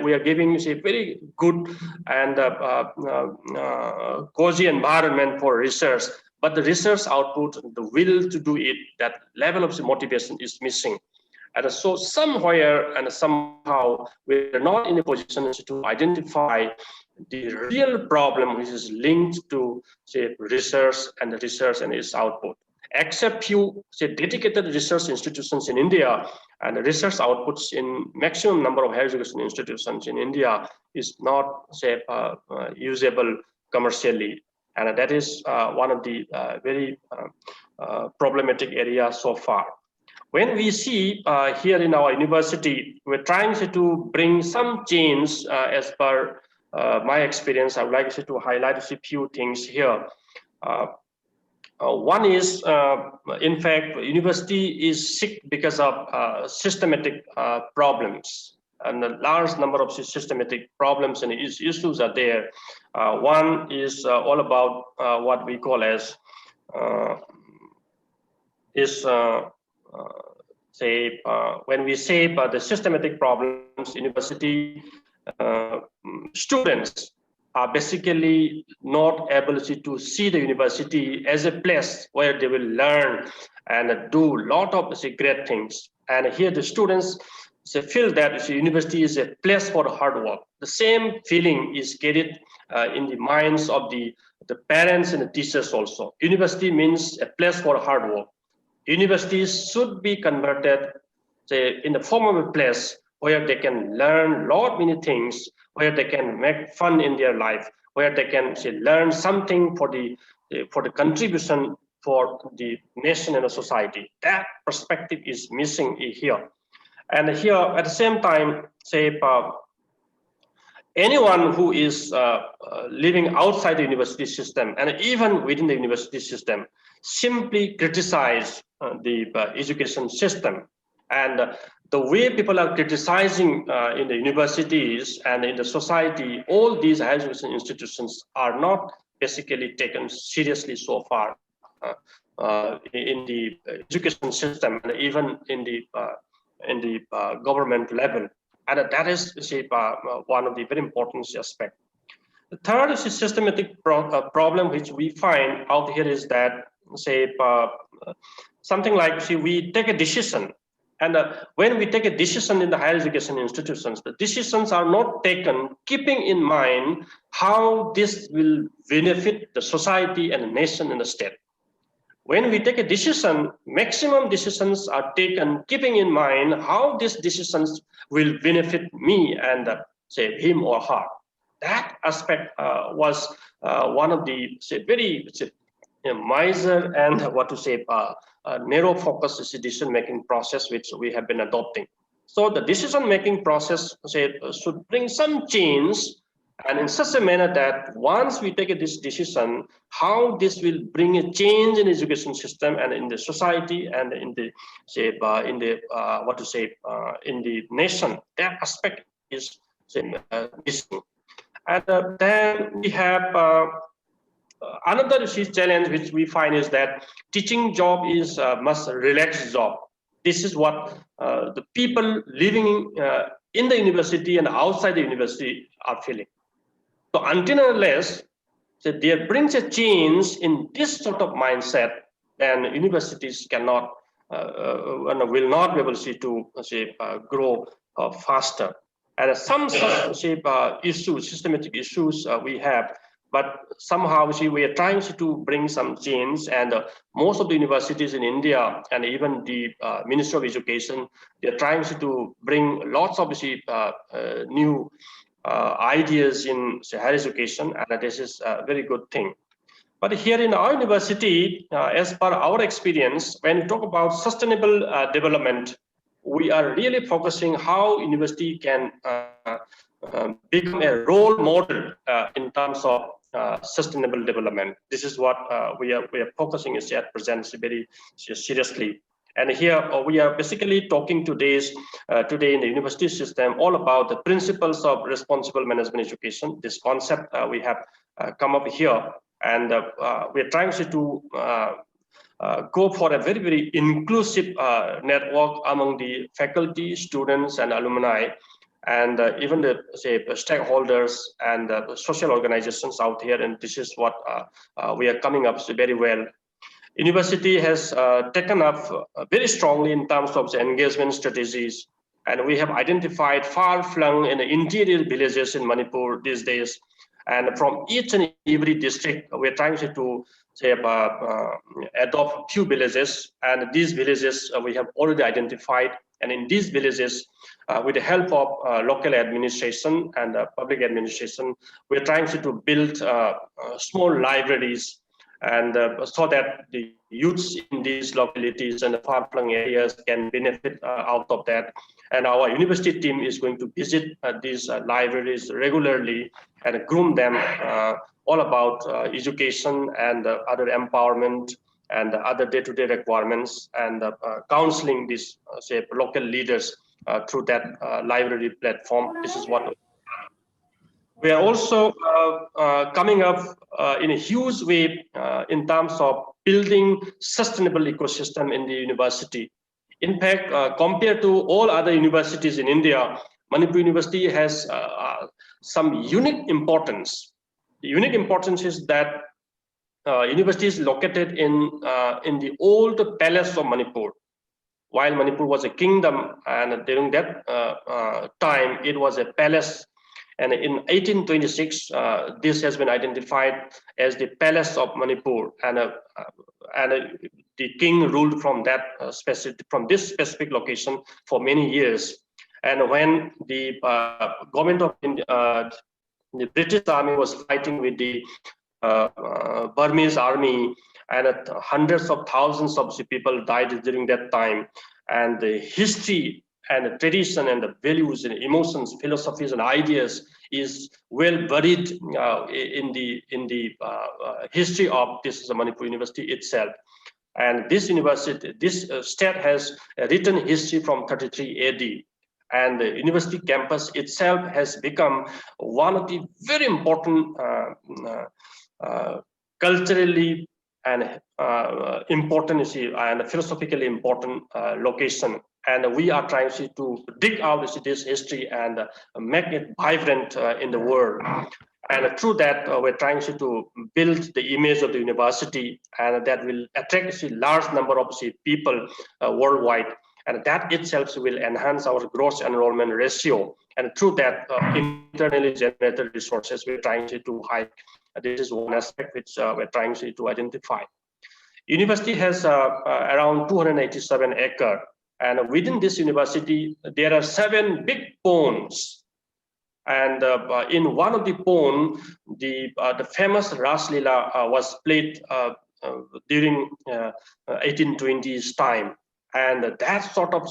we are giving very good and cozy environment for research. But the research output, the will to do it, that level of the motivation is missing. And so somewhere and somehow we're not in a position to identify the real problem which is linked to research and its output. Except few dedicated research institutions in India, and the research outputs in maximum number of higher education institutions in India is not usable commercially, and that is one of the very problematic areas so far. When we see here in our university, we're trying to bring some change as per my experience. I would like to highlight a few things here. One is, in fact, university is sick because of systematic problems, and a large number of systematic problems and issues are there. One is all about what we call as when we say the systematic problems, university students are basically not able to see the university as a place where they will learn and do a lot of great things. And here the students feel that the university is a place for hard work. The same feeling is carried in the minds of the parents and the teachers also. University means a place for hard work. Universities should be converted in the form of a place where they can learn many things, where they can make fun in their life, where they can learn something for the contribution for the nation and the society. That perspective is missing here. And here at the same time, anyone who is living outside the university system and even within the university system simply criticize the education system. And the way people are criticizing in the universities and in the society, all these higher education institutions are not basically taken seriously so far in the education system and even in the government level. And that is one of the very important aspects. The third is a systematic problem which we find out here is that, something like, we take a decision. And when we take a decision in the higher education institutions, the decisions are not taken keeping in mind how this will benefit the society and the nation and the state. When we take a decision, maximum decisions are taken keeping in mind how these decisions will benefit me and him or her. That aspect was one of the very miser and narrow focus decision-making process which we have been adopting. So the decision-making process should bring some change, and in such a manner that once we take this decision, how this will bring a change in the education system and in the society and in the in the nation. That aspect is missing. And then we have another challenge which we find is that teaching job is a much relaxed job. This is what the people living in the university and outside the university are feeling. So until and unless there brings a change in this sort of mindset, then universities cannot will not be able to grow faster. And some such issues, systematic issues we have. But somehow we are trying to bring some change, and most of the universities in India and even the Ministry of Education, they're trying to bring lots of new ideas in higher education, and this is a very good thing. But here in our university, as per our experience, when we talk about sustainable development, we are really focusing how university can become a role model in terms of sustainable development. This is what we are focusing at present very seriously. And here we are basically talking today in the university system all about the principles of responsible management education. This concept we have come up here, and we are trying to go for a very, very inclusive network among the faculty, students, and alumni, and even the stakeholders and the social organizations out here. And this is what we are coming up very well. University has taken up very strongly in terms of the engagement strategies, and we have identified far-flung in the interior villages in Manipur these days. And from each and every district, we're trying to adopt few villages, and these villages we have already identified. And in these villages, with the help of local administration and public administration, we're trying to build small libraries, and so that the youths in these localities and the far-flung areas can benefit out of that. And our university team is going to visit these libraries regularly and groom them all about education and other empowerment and other day-to-day requirements, and counseling these say local leaders through that library platform. This is what we are also coming up in a huge way in terms of building sustainable ecosystem in the university. In fact, compared to all other universities in India, Manipur University has some unique importance. The unique importance is that university is located in the old palace of Manipur. While Manipur was a kingdom, and during that time, it was a palace. And in 1826, this has been identified as the Palace of Manipur, and the king ruled from that from this specific location for many years. And when the government of India, the British army was fighting with the Burmese army, and hundreds of thousands of people died during that time. And the history and the tradition and the values and emotions, philosophies and ideas is well buried in the history of this Manipur University itself. And this university, this state has a written history from 33 AD. And the university campus itself has become one of the very important culturally and important and philosophically important location. And we are trying to dig out this history and make it vibrant in the world. And through that, we're trying to build the image of the university, and that will attract a large number of people worldwide. And that itself will enhance our gross enrollment ratio. And through that, internally generated resources, we're trying to hike. This is one aspect which we're trying to identify. University has around 287 acres. And within this university, there are 7 big ponds. And in one of the ponds, the famous Ras Leela was played during 1820s time. And that sort of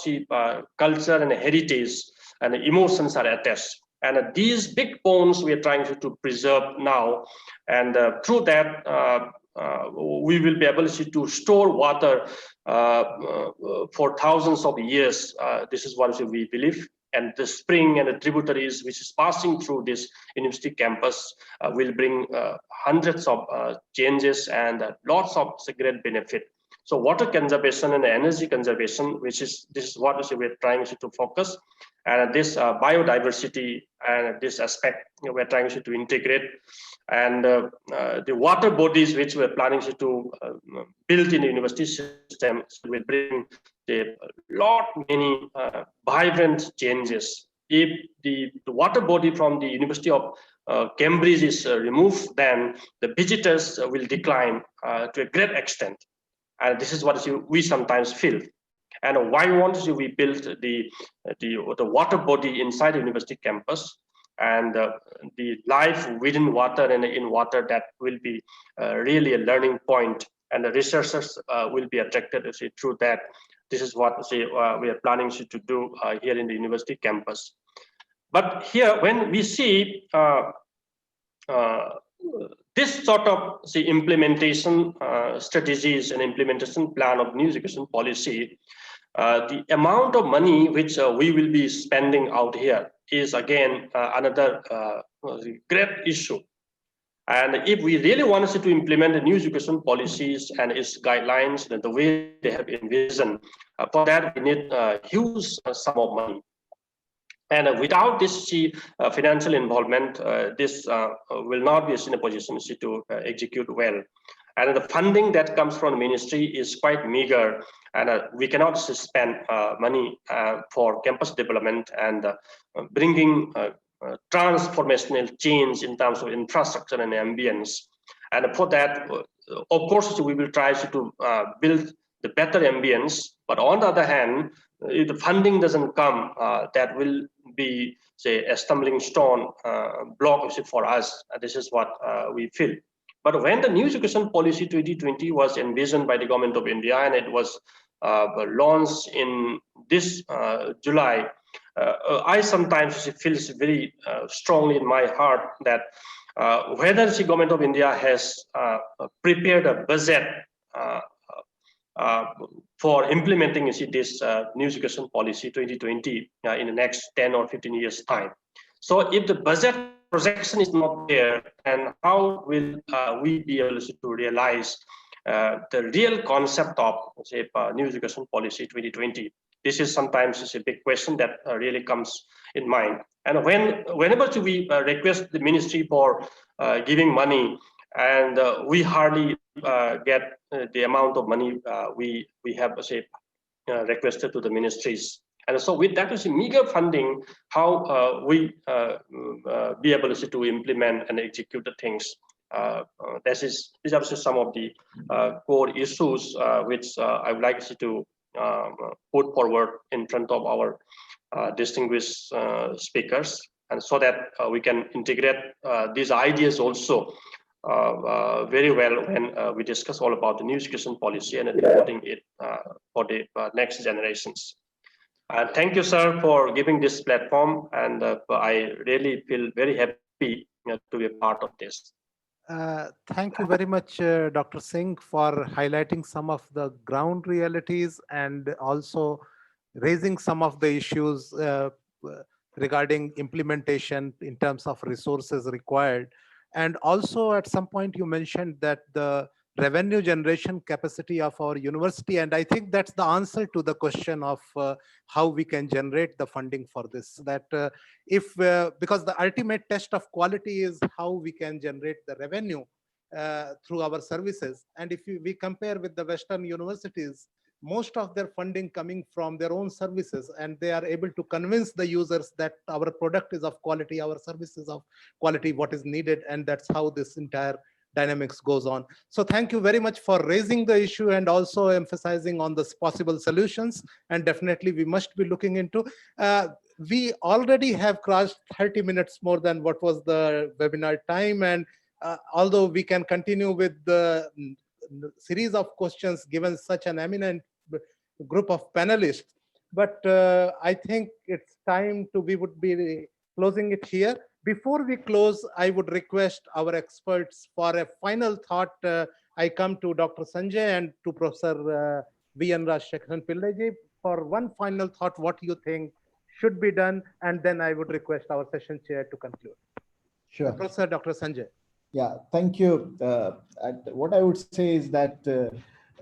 culture and heritage and emotions are attached. And these big ponds we are trying to preserve now. And through that, we will be able to store water for thousands of years. This is what we believe. And the spring and the tributaries which is passing through this university campus will bring hundreds of changes and lots of great benefit. So water conservation and energy conservation, this is what we're trying to focus. And this biodiversity and this aspect we're trying to integrate. And the water bodies which we're planning to build in the university system will bring many vibrant changes. If the water body from the University of Cambridge is removed, then the visitors will decline to a great extent. And this is what we sometimes feel. And why won't we build the water body inside the university campus? And the life within water and in water, that will be really a learning point, and the researchers will be attracted through that. This is what we are planning to do here in the university campus. But here, when we see this sort of implementation strategies and implementation plan of new education policy, the amount of money which we will be spending out here is again another great issue. And if we really want to implement the new education policies and its guidelines and the way they have envisioned, for that we need a huge sum of money. And without this financial involvement, this will not be in a position to execute well. And the funding that comes from the ministry is quite meager, and we cannot spend money for campus development and bringing transformational change in terms of infrastructure and ambience. And for that, of course, we will try to build the better ambience. But on the other hand, if the funding doesn't come, that will be, say, a stumbling stone block for us. This is what we feel. But when the new education policy 2020 was envisioned by the government of India, and it was launched in this July, I sometimes feel very strongly in my heart that whether the government of India has prepared a budget for implementing this new education policy 2020 in the next 10 or 15 years time. So if the budget projection is not there, and how will we be able to realize the real concept of, say, new education policy 2020? This is sometimes a big question that really comes in mind. And whenever we request the ministry for giving money, and we hardly get the amount of money we have, say, requested to the ministries. And so with that meager funding, how we be able to implement and execute the things. These are some of the core issues which I would like to put forward in front of our distinguished speakers, and so that we can integrate these ideas also very well when we discuss all about the new education policy and putting it for the next generations. Thank you, sir, for giving this platform, and I really feel very happy to be a part of this. Thank you very much, Dr. Singh, for highlighting some of the ground realities and also raising some of the issues regarding implementation in terms of resources required. And also at some point you mentioned that the revenue generation capacity of our university, and I think that's the answer to the question of how we can generate the funding for this. That because the ultimate test of quality is how we can generate the revenue through our services. And if we compare with the Western universities, most of their funding coming from their own services, and they are able to convince the users that our product is of quality, our services of quality, what is needed, and that's how this entire dynamics goes on. So thank you very much for raising the issue and also emphasizing on the possible solutions, and definitely we must be looking into. We already have crossed 30 minutes more than what was the webinar time, and although we can continue with the series of questions given such an eminent group of panelists, but I think it's time we would be closing it here. Before we close, I would request our experts for a final thought. I come to Dr. Sanjay and to Professor V.N. Rajeshekharan Pillai for one final thought, what you think should be done, and then I would request our session chair to conclude. Sure. Professor Dr. Sanjay. Yeah, thank you. What I would say is that,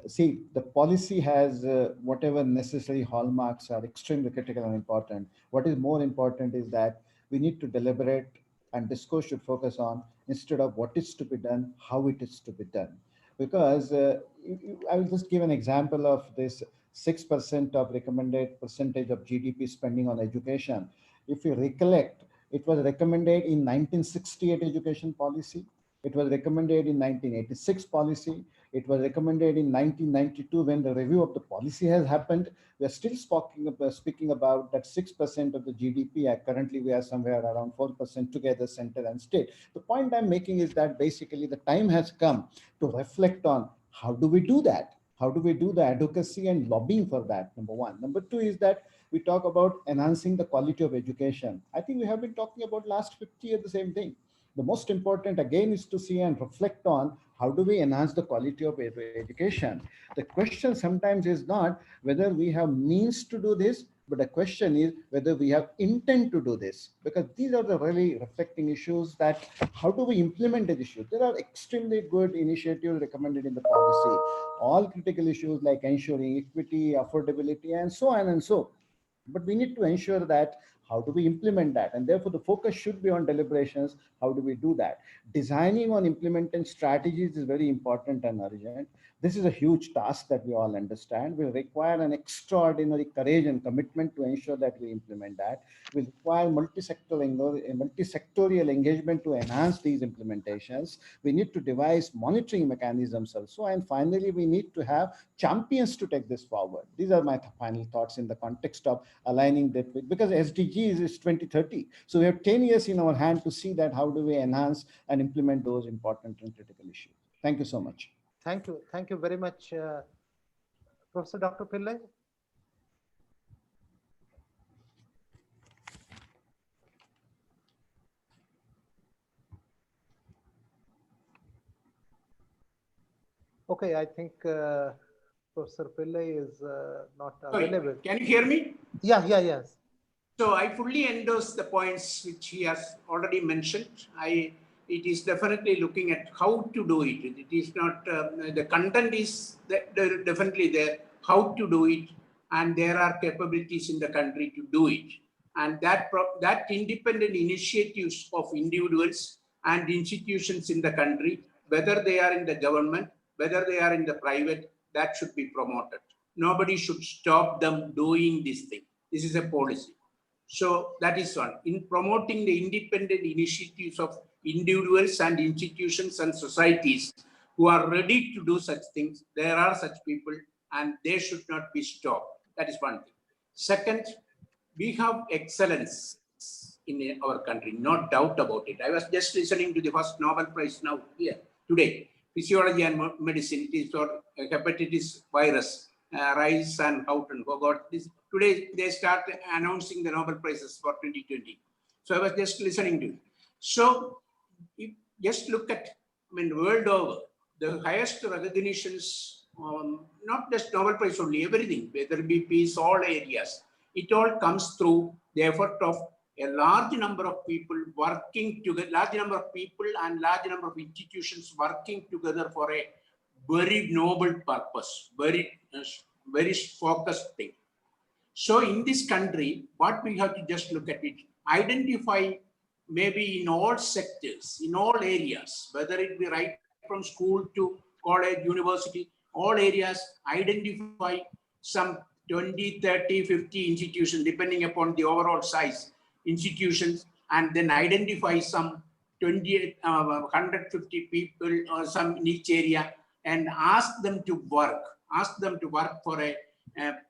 see, the policy has whatever necessary hallmarks are extremely critical and important. What is more important is that we need to deliberate, and discourse should focus on, instead of what is to be done, how it is to be done. Because I will just give an example of this 6% of recommended percentage of GDP spending on education. If you recollect, it was recommended in 1968 education policy. It was recommended in 1986 policy. It was recommended in 1992 when the review of the policy has happened. We are still speaking about that 6% of the GDP. Currently, we are somewhere around 4% together, center and state. The point I'm making is that basically the time has come to reflect on how do we do that? How do we do the advocacy and lobbying for that? Number one. Number two is that we talk about enhancing the quality of education. I think we have been talking about last 50 years the same thing. The most important again is to see and reflect on how do we enhance the quality of education. The question sometimes is not whether we have means to do this, but the question is whether we have intent to do this, because these are the really reflecting issues that how do we implement the issues. There are extremely good initiatives recommended in the policy, all critical issues like ensuring equity, affordability, and so on and so. But we need to ensure that how do we implement that? And therefore, the focus should be on deliberations. How do we do that? Designing on implementing strategies is very important and urgent. This is a huge task that we all understand. Will require an extraordinary courage and commitment to ensure that we implement that. Will require multi-sectorial engagement to enhance these implementations. We need to devise monitoring mechanisms also. And finally, we need to have champions to take this forward. These are my final thoughts in the context of aligning that with, because SDGs is 2030. So we have 10 years in our hand to see that how do we enhance and implement those important and critical issues. Thank you so much. Thank you. Thank you very much, Professor Dr. Pillai. Okay, I think Professor Pillai is not Sorry, available. can you hear me? Yes. So I fully endorse the points which he has already mentioned. It is definitely looking at how to do it. It is not, the content is definitely there, how to do it, and there are capabilities in the country to do it. And that independent initiatives of individuals and institutions in the country, whether they are in the government, whether they are in the private, that should be promoted. Nobody should stop them doing this thing. This is a policy. So that is one. In promoting the independent initiatives of individuals and institutions and societies who are ready to do such things, there are such people and they should not be stopped. That is one thing. Second, we have excellence in our country, no doubt about it. I was just listening to the first Nobel Prize now here today, physiology and medicine. It is for hepatitis virus, Rice and Houghton, who got this. Today they start announcing the Nobel Prizes for 2020. So I was just listening to it. So just look at, world over, the highest recognitions, not just Nobel Prize only, everything, whether it be peace, all areas, it all comes through the effort of a large number of people working together, large number of people and large number of institutions working together for a very noble purpose, very focused thing. So in this country, what we have to just look at it, identify maybe in all sectors, in all areas, whether it be right from school to college, university, all areas, identify some 20, 30, 50 institutions, depending upon the overall size, institutions, and then identify some 20, 150 people or some in each area and ask them to work for a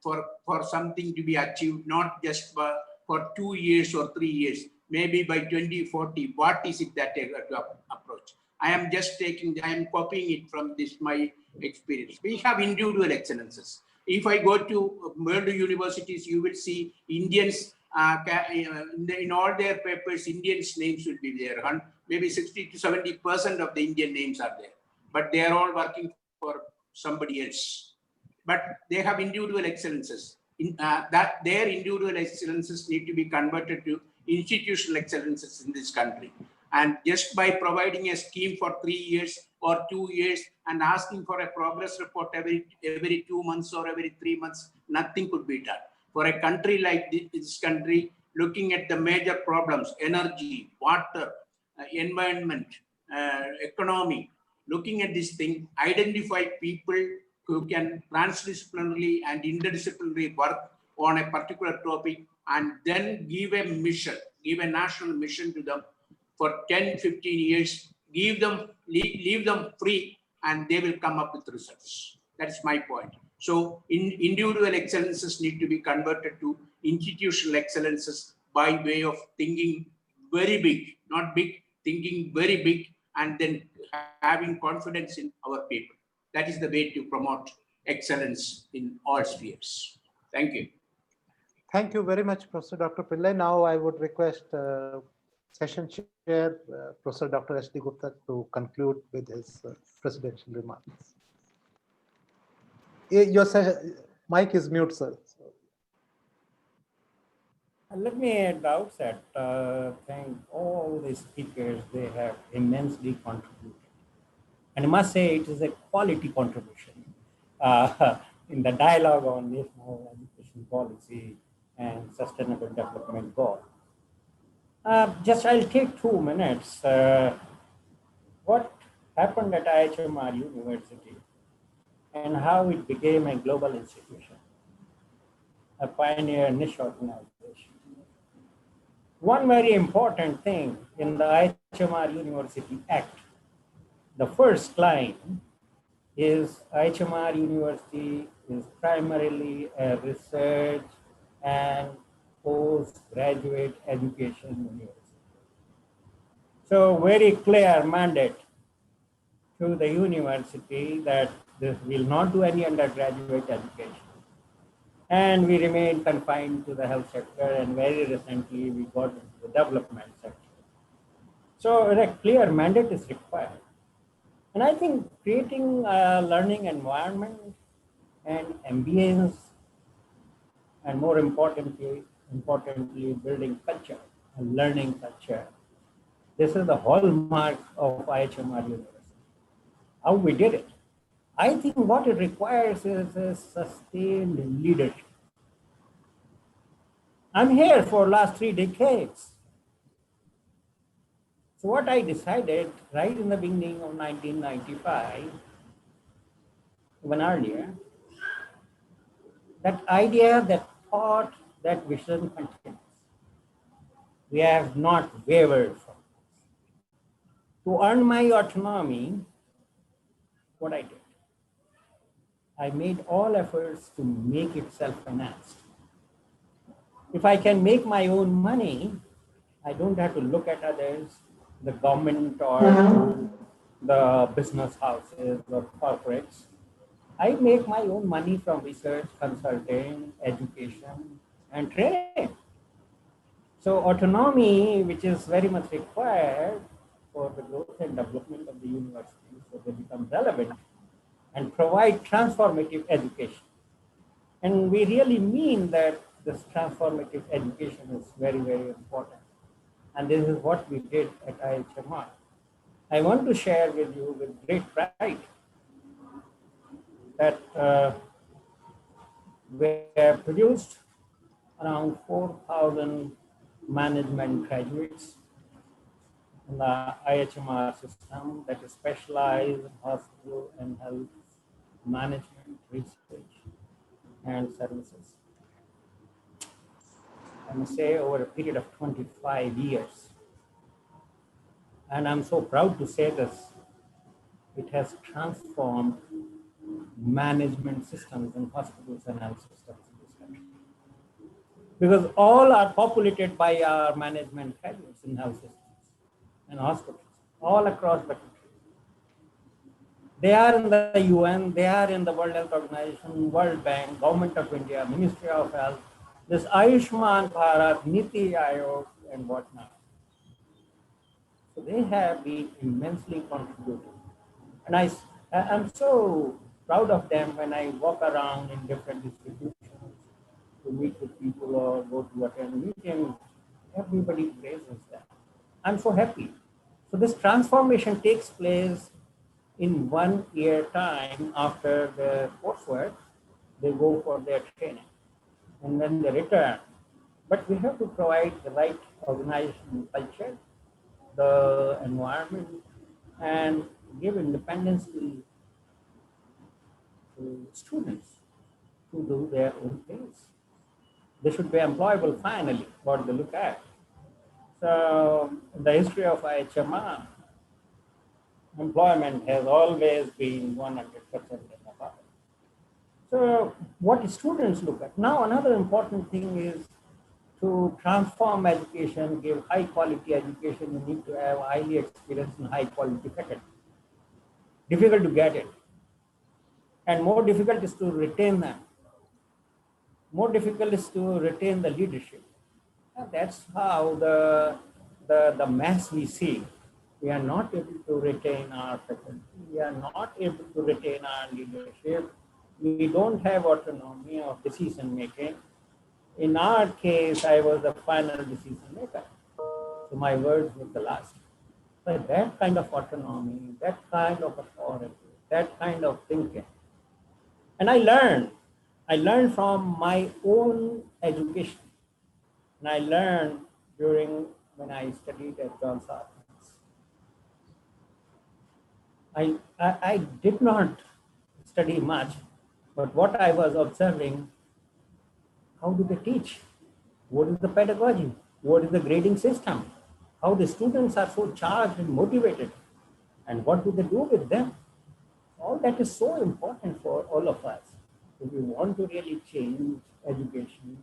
for something to be achieved, not just for 2 years or 3 years, maybe by 2040. What is it that they have to approach? I am copying it from my experience. We have individual excellences. If I go to world universities, you will see Indians, in all their papers, Indians' names will be there. Maybe 60 to 70% of the Indian names are there. But they are all working for somebody else. But they have individual excellences. That their individual excellences need to be converted to institutional excellences in this country. And just by providing a scheme for 3 years or 2 years and asking for a progress report every 2 months or every 3 months, nothing could be done. For a country like this country, looking at the major problems, energy, water, environment, economy, looking at this thing, identify people who can transdisciplinarily and interdisciplinarily work on a particular topic and then give a mission, give a national mission to them for 10, 15 years, leave them free, and they will come up with results. That's my point. So individual excellences need to be converted to institutional excellences by way of thinking very big, not big, thinking very big, and then having confidence in our people. That is the way to promote excellence in all spheres. Thank you. Thank you very much, Professor Dr. Pillai. Now I would request Session Chair, Professor Dr. Sdg4, to conclude with his presidential remarks. Your mic is mute, sir. Let me at the outset thank all the speakers. They have immensely contributed. And I must say it is a quality contribution in the dialogue on national education policy and sustainable development goal. I'll take 2 minutes. What happened at IIHMR University and how it became a global institution, a pioneer niche organization. One very important thing in the IIHMR University Act, the first line is IIHMR University is primarily a research and postgraduate education university. So very clear mandate to the university that this will not do any undergraduate education. And we remain confined to the health sector, and very recently we got into the development sector. So a clear mandate is required. And I think creating a learning environment and ambience, and more importantly, building culture and learning culture. This is the hallmark of IIHMR University. How we did it? I think what it requires is a sustained leadership. I'm here for last 3 decades. So what I decided right in the beginning of 1995, even earlier, that idea, that thought, that vision continues. We have not wavered from it. To earn my autonomy, what I did, I made all efforts to make it self-financed. If I can make my own money, I don't have to look at others, the government or the business houses or corporates. I make my own money from research, consulting, education, and training. So autonomy, which is very much required for the growth and development of the university, so they become relevant and provide transformative education. And we really mean that this transformative education is very, very important. And this is what we did at IIHMR. I want to share with you with great pride that we have produced around 4,000 management graduates in the IIHMR system that is specialized in hospital and health management, research, and services. I must say over a period of 25 years. And I'm so proud to say this, it has transformed management systems in hospitals and health systems in this country. Because all are populated by our management graduates in health systems and hospitals all across the country. They are in the UN, they are in the World Health Organization, World Bank, Government of India, Ministry of Health, this Ayushman Bharat, Niti Aayog, and whatnot. So they have been immensely contributing. And I'm so proud of them when I walk around in different institutions to meet with people or go to attend meetings. Everybody praises them. I'm so happy. So this transformation takes place in 1 year time after the coursework. They go for their training and then they return. But we have to provide the right organization culture, the environment, and give independence to students to do their own things. They should be employable finally, what they look at. So the history of IIHMR, employment has always been 100% above. So what students look at. Now another important thing is to transform education, give high quality education, you need to have highly experienced and high quality faculty. Difficult to get it. And more difficult is to retain them. More difficult is to retain the leadership. And that's how the mess we see. We are not able to retain our faculty. We are not able to retain our leadership. We don't have autonomy of decision making. In our case, I was the final decision maker. So my words were the last. But that kind of autonomy, that kind of authority, that kind of thinking. And I learned from my own education. And I learned when I studied at Johns Hopkins. I did not study much, but what I was observing, how do they teach? What is the pedagogy? What is the grading system? How the students are so charged and motivated? And what do they do with them? All that is so important for all of us. If we want to really change education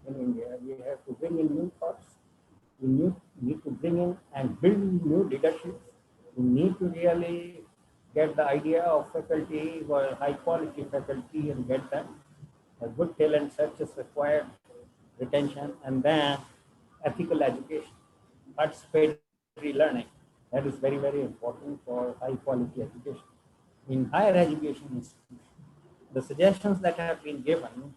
in India, we have to bring in new thoughts. We need to bring in and build new leadership. We need to really get the idea of faculty or high quality faculty and get them. A good talent search is required, retention, and then ethical education, participatory learning. That is very, very important for high quality education in higher education institutions. the suggestions that have been given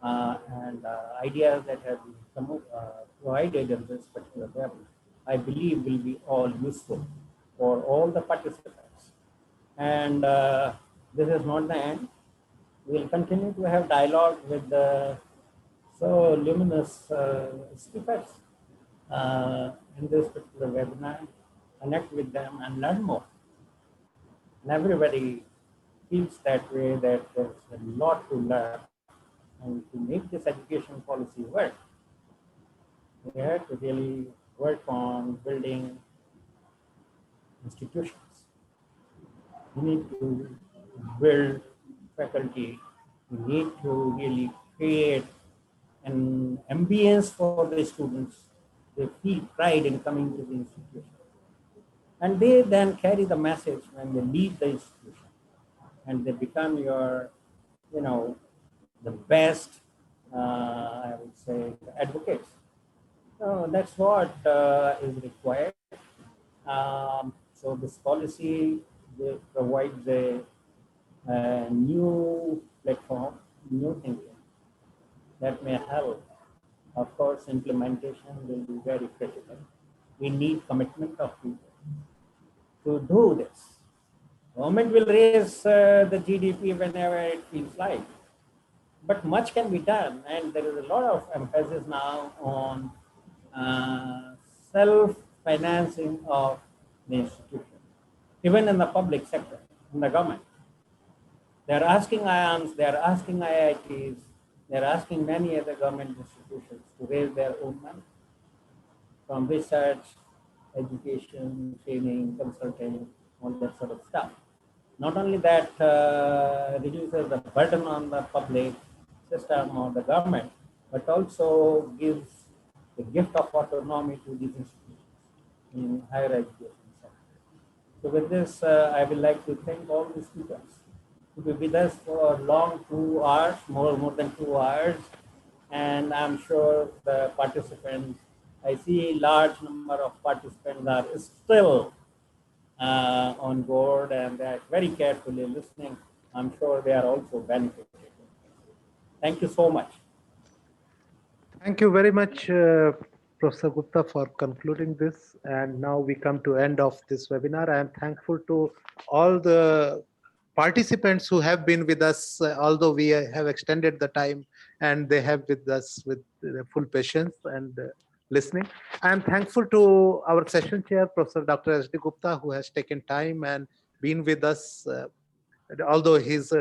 and ideas that have been provided in this particular level, I believe will be all useful for all the participants. And this is not the end. We'll continue to have dialogue with the so luminous speakers in this particular webinar, connect with them and learn more. And everybody feels that way, that there's a lot to learn. And to make this education policy work, we have to really work on building institutions. We need to build faculty. We need to really create an ambience for the students. They feel pride in coming to the institution. And they then carry the message when they leave the institution. And they become your, the best, I would say, advocates. So that's what is required. So this policy provides a new platform, new thinking that may help. Of course, implementation will be very critical. We need commitment of people to do this. Government will raise the GDP whenever it feels like, but much can be done, and there is a lot of emphasis now on self-financing of the institution, even in the public sector, in the government. They're asking IIMs, they're asking IITs, they're asking many other government institutions to raise their own money from research, education, training, consulting, all that sort of stuff. Not only that reduces the burden on the public system or the government, but also gives the gift of autonomy to these institutions in higher education sector. So with this, I would like to thank all the speakers who will be with us for a long 2 hours, more than 2 hours. And I'm sure the participants, I see a large number of participants are still on board and they're very carefully listening. I'm sure they are also benefiting. Thank you so much. Thank you very much, Professor Gupta, for concluding this. And now we come to end of this webinar. I am thankful to all the participants who have been with us, although we have extended the time, and they have with us with full patience and listening. I am thankful to our session chair, Professor Dr. SD Gupta, who has taken time and been with us. Although he's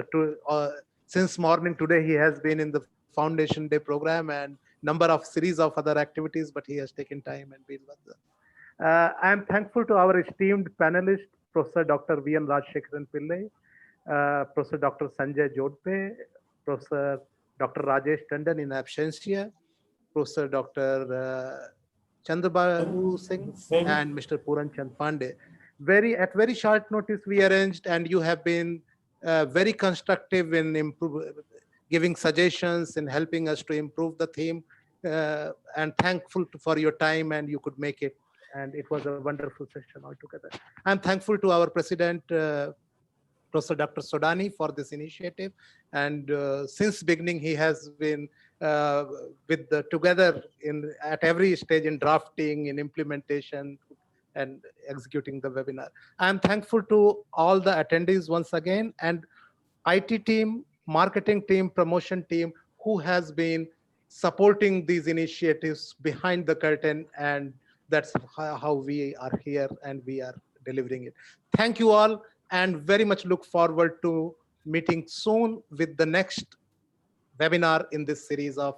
since morning today, he has been in the Foundation Day program and number of series of other activities, but he has taken time and been with us. I am thankful to our esteemed panelists, Professor Dr. V. N. Rajshekharan Pillai, Professor Dr. Sanjay Jodhpe, Professor Dr. Rajesh Tandon in absentia, Professor Dr. Chandrababu Singh and Mr. Puran Chand Pandey. At very short notice we arranged, and you have been very constructive in giving suggestions and helping us to improve the theme. And thankful for your time, and you could make it. And it was a wonderful session altogether. I'm thankful to our president, Professor Dr. Sodani, for this initiative. And since beginning, he has been together at every stage in drafting, in implementation, and executing the webinar. I'm thankful to all the attendees once again, and IT team, marketing team, promotion team, who has been supporting these initiatives behind the curtain, and that's how we are here and we are delivering it. Thank you all, and very much look forward to meeting soon with the next webinar in this series of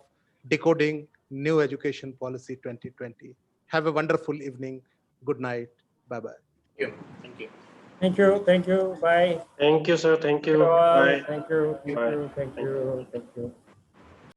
Decoding New Education Policy 2020. Have a wonderful evening. Good night. Bye-bye. Thank you. Thank you. Thank you. Thank you. Bye. Thank you, sir. Thank you. Bye. Bye. Thank you. Thank Bye. you. Thank you. Thank you.